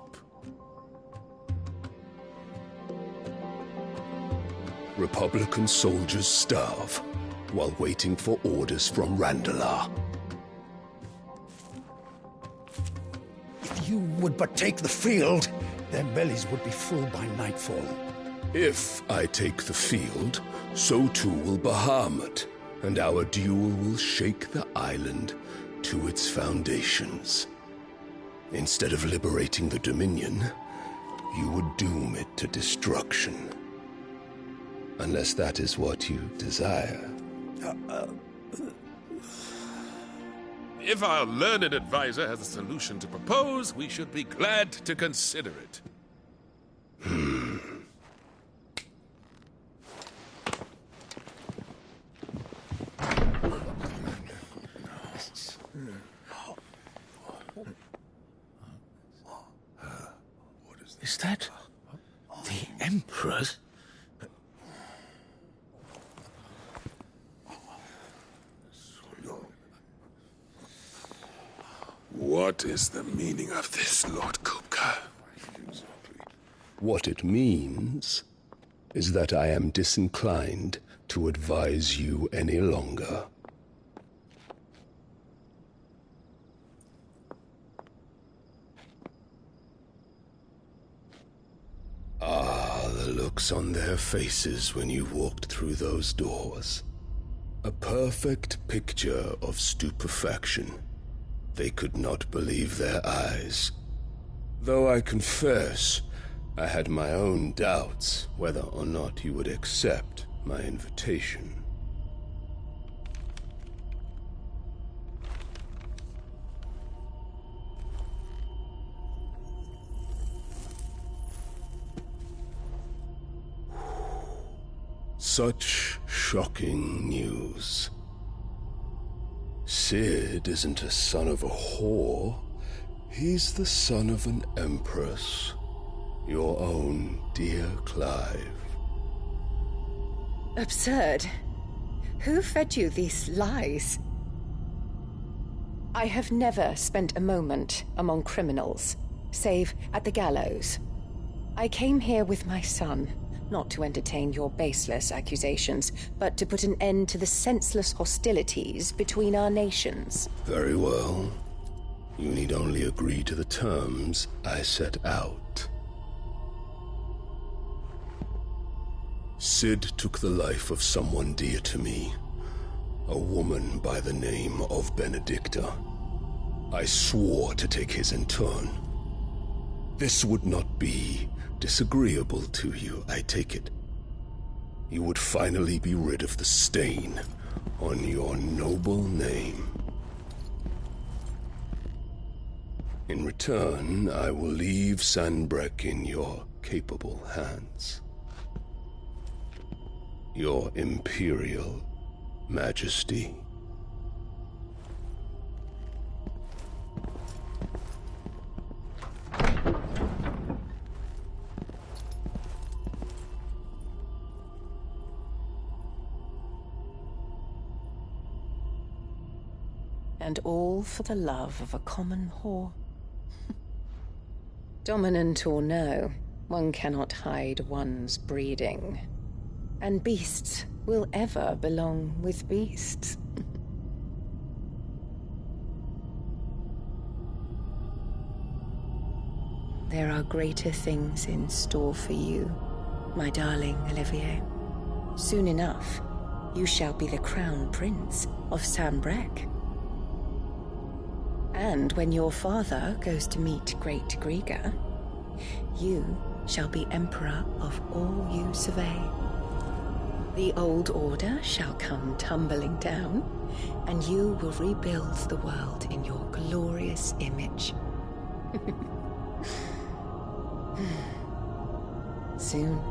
Republican soldiers starve while waiting for orders from Randalar. If you would but take the field, their bellies would be full by nightfall. If I take the field, so too will Bahamut, and our duel will shake the island to its foundations. Instead of liberating the Dominion, you would doom it to destruction. Unless that is what you desire. If our learned advisor has a solution to propose, we should be glad to consider it. Is that the Emperor's? What is the meaning of this, Lord Kupka? What it means is that I am disinclined to advise you any longer. Ah, the looks on their faces when you walked through those doors. A perfect picture of stupefaction. They could not believe their eyes. Though I confess, I had my own doubts whether or not you would accept my invitation. Such shocking news. Cid isn't a son of a whore. He's the son of an empress. Your own dear Clive. Absurd. Who fed you these lies? I have never spent a moment among criminals, save at the gallows. I came here with my son, not to entertain your baseless accusations, but to put an end to the senseless hostilities between our nations. Very well. You need only agree to the terms I set out. Cid took the life of someone dear to me, a woman by the name of Benedicta. I swore to take his in turn. This would not be disagreeable to you, I take it. You would finally be rid of the stain on your noble name. In return, I will leave Sanbreque in your capable hands. Your Imperial Majesty. And all for the love of a common whore. Dominant or no, one cannot hide one's breeding. And beasts will ever belong with beasts. There are greater things in store for you, my darling Olivier. Soon enough, you shall be the crown prince of Sanbreque. And when your father goes to meet Great Griga, you shall be emperor of all you survey. The old order shall come tumbling down, and you will rebuild the world in your glorious image. Soon.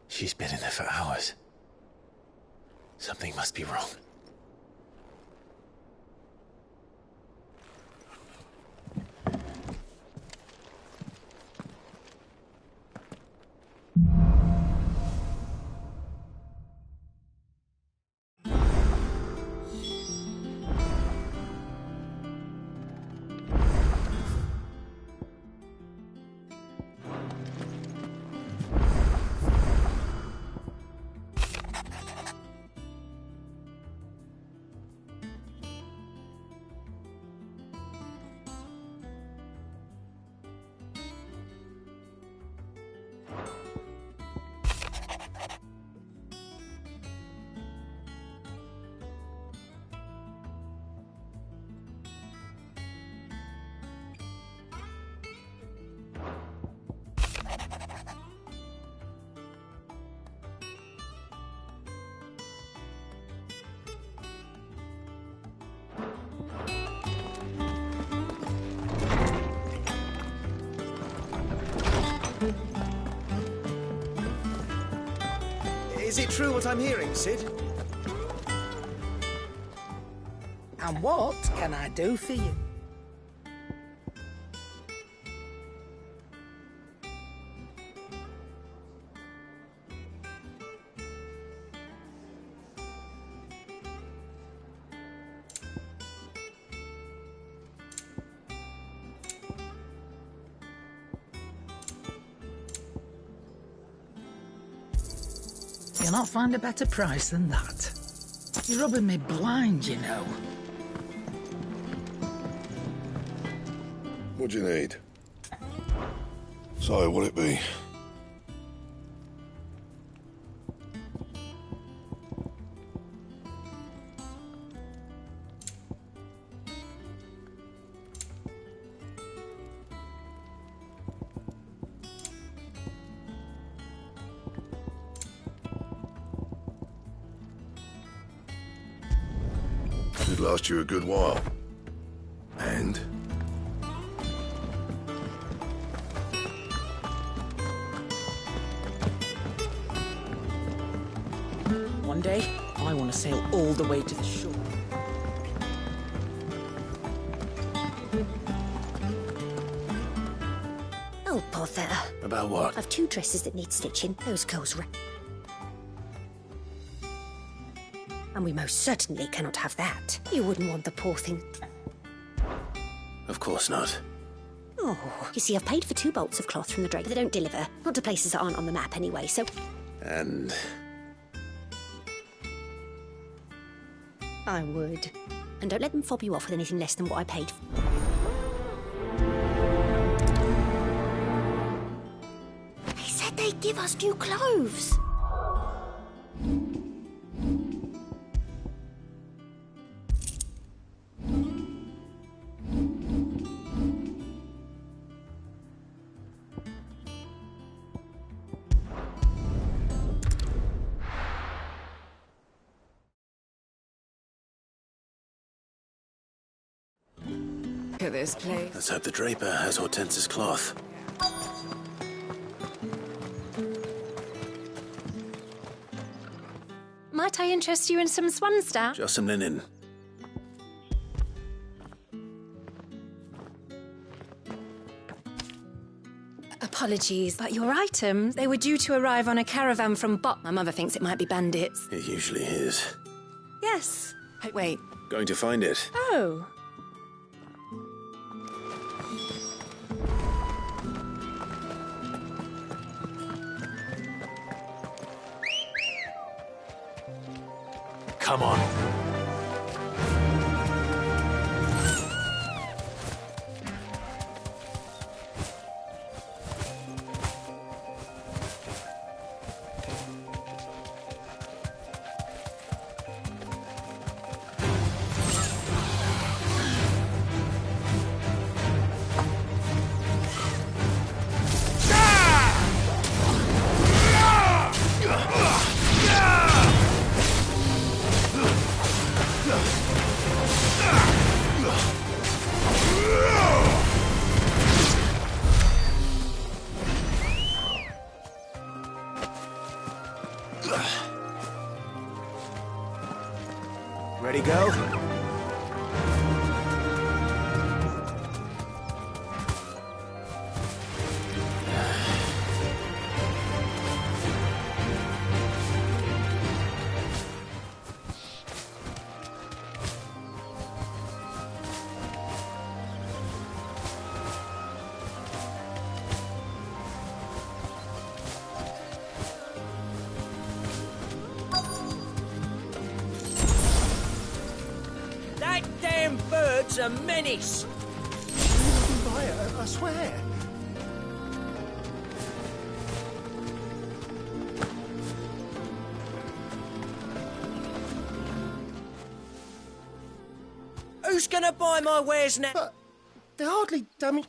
She's been in there for hours. Something must be wrong. Is it true what I'm hearing, Cid? And what can I do for you? You'll not find a better price than that. You're rubbing me blind, you know. What do you need? So, what'll it be? Should last you a good while. And? One day, I want to sail all the way to the shore. Oh, bother. About what? I've 2 dresses that need stitching. Those goes and we most certainly cannot have that. You wouldn't want the poor thing. Of course not. Oh, you see, I've paid for 2 bolts of cloth from the Drake, but they don't deliver. Not to places that aren't on the map anyway, so... And... I would. And don't let them fob you off with anything less than what I paid for. They said they'd give us new clothes. Look at this place. Let's hope the Draper has Hortense's cloth. Might I interest you in some swanstaff? Just some linen. Apologies, but your items, they were due to arrive on a caravan from Bot. My mother thinks it might be bandits. It usually is. Yes. Hey, wait. Going to find it. Oh. Come on. Ready, go? That damn bird's a menace! I swear. Who's gonna buy my wares now? They're hardly damage.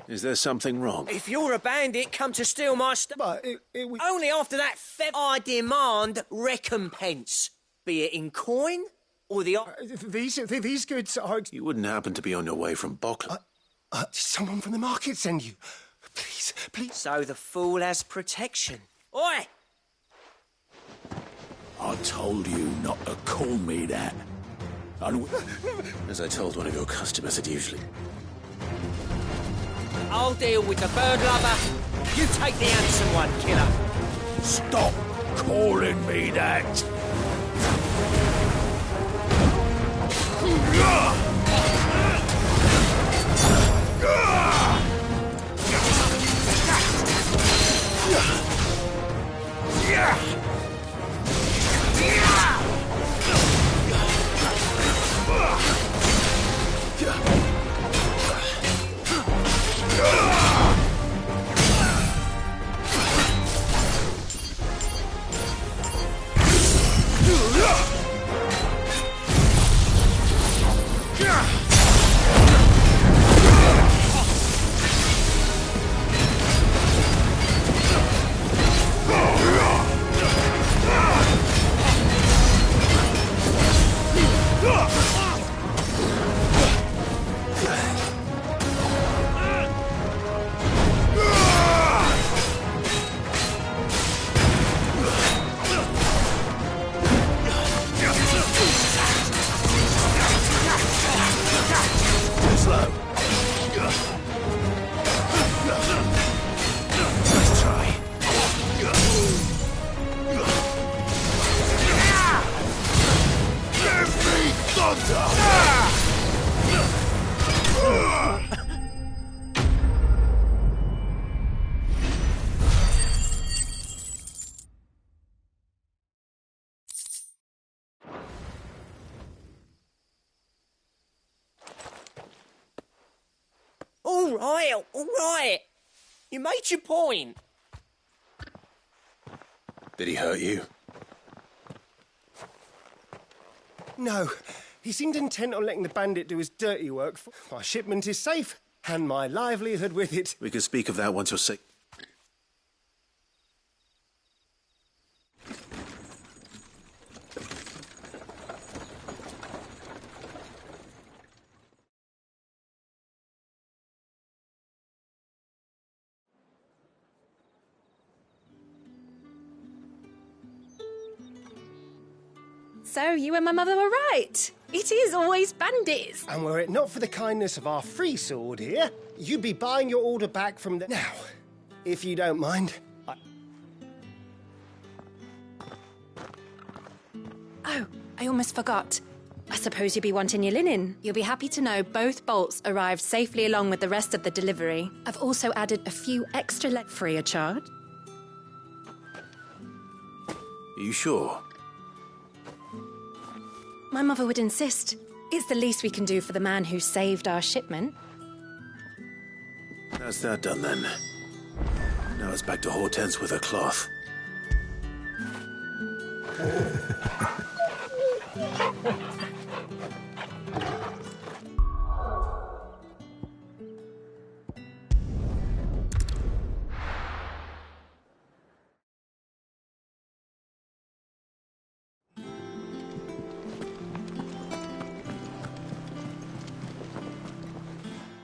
Is there something wrong? If you're a bandit, come to steal my stuff. But it was... Only after that I demand recompense. Be it in coin or the... These goods are... You wouldn't happen to be on your way from Bockland. Did someone from the market send you? Please, please. So the fool has protection. Oi! I told you not to call me that. As I told one of your customers, it usually... I'll deal with the bird lover. You take the handsome one, killer. Stop calling me that. All right. You made your point. Did he hurt you? No. He seemed intent on letting the bandit do his dirty work. My shipment is safe, and my livelihood with it. We can speak of that once you're sick. So you and my mother were right. It is always bandits. And were it not for the kindness of our free sword here, you'd be buying your order back from the... Now, if you don't mind. Oh, I almost forgot. I suppose you'll be wanting your linen. You'll be happy to know both bolts arrived safely along with the rest of the delivery. I've also added a few extra free of charge. Are you sure? My mother would insist. It's the least we can do for the man who saved our shipment. That's that done then. Now it's back to Hortense with her cloth.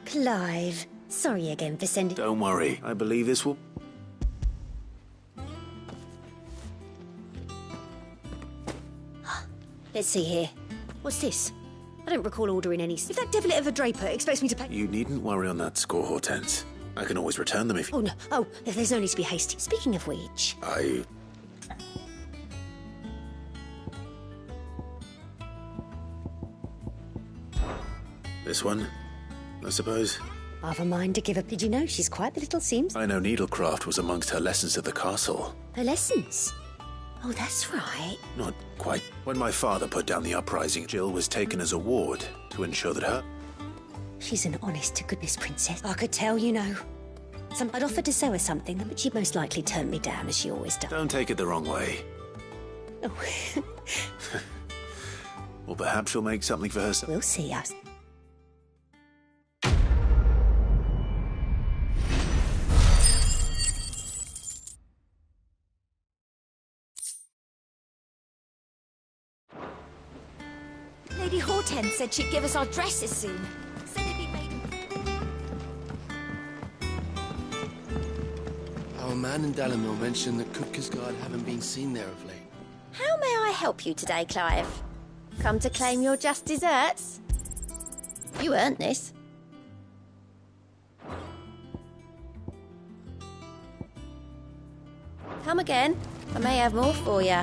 Clive, sorry again for sending... Don't worry. I believe this will... Let's see here. What's this? I don't recall ordering any... If that devilet of a draper expects me to pay... You needn't worry on that score, Hortense. I can always return them if... Oh, no. Oh, there's no need to be hasty. Speaking of which... This one, I suppose? I've a mind to give up. Did you know she's quite the little seams? I know needlecraft was amongst her lessons at the castle. Her lessons? Oh, that's right. Not quite. When my father put down the uprising, Jill was taken as a ward to ensure that her... She's an honest-to-goodness princess. I could tell, you know. I'd offered to sew her something, but she'd most likely turn me down, as she always does. Don't take it the wrong way. Oh. Or perhaps she'll make something for herself. We'll see us. Lady Hortense said she'd give us our dresses soon. Said it'd be made... Our man in Dalimil mentioned that Kutkersgard haven't been seen there of late. How may I help you today, Clive? Come to claim your just desserts? You earned this. Come again. I may have more for you.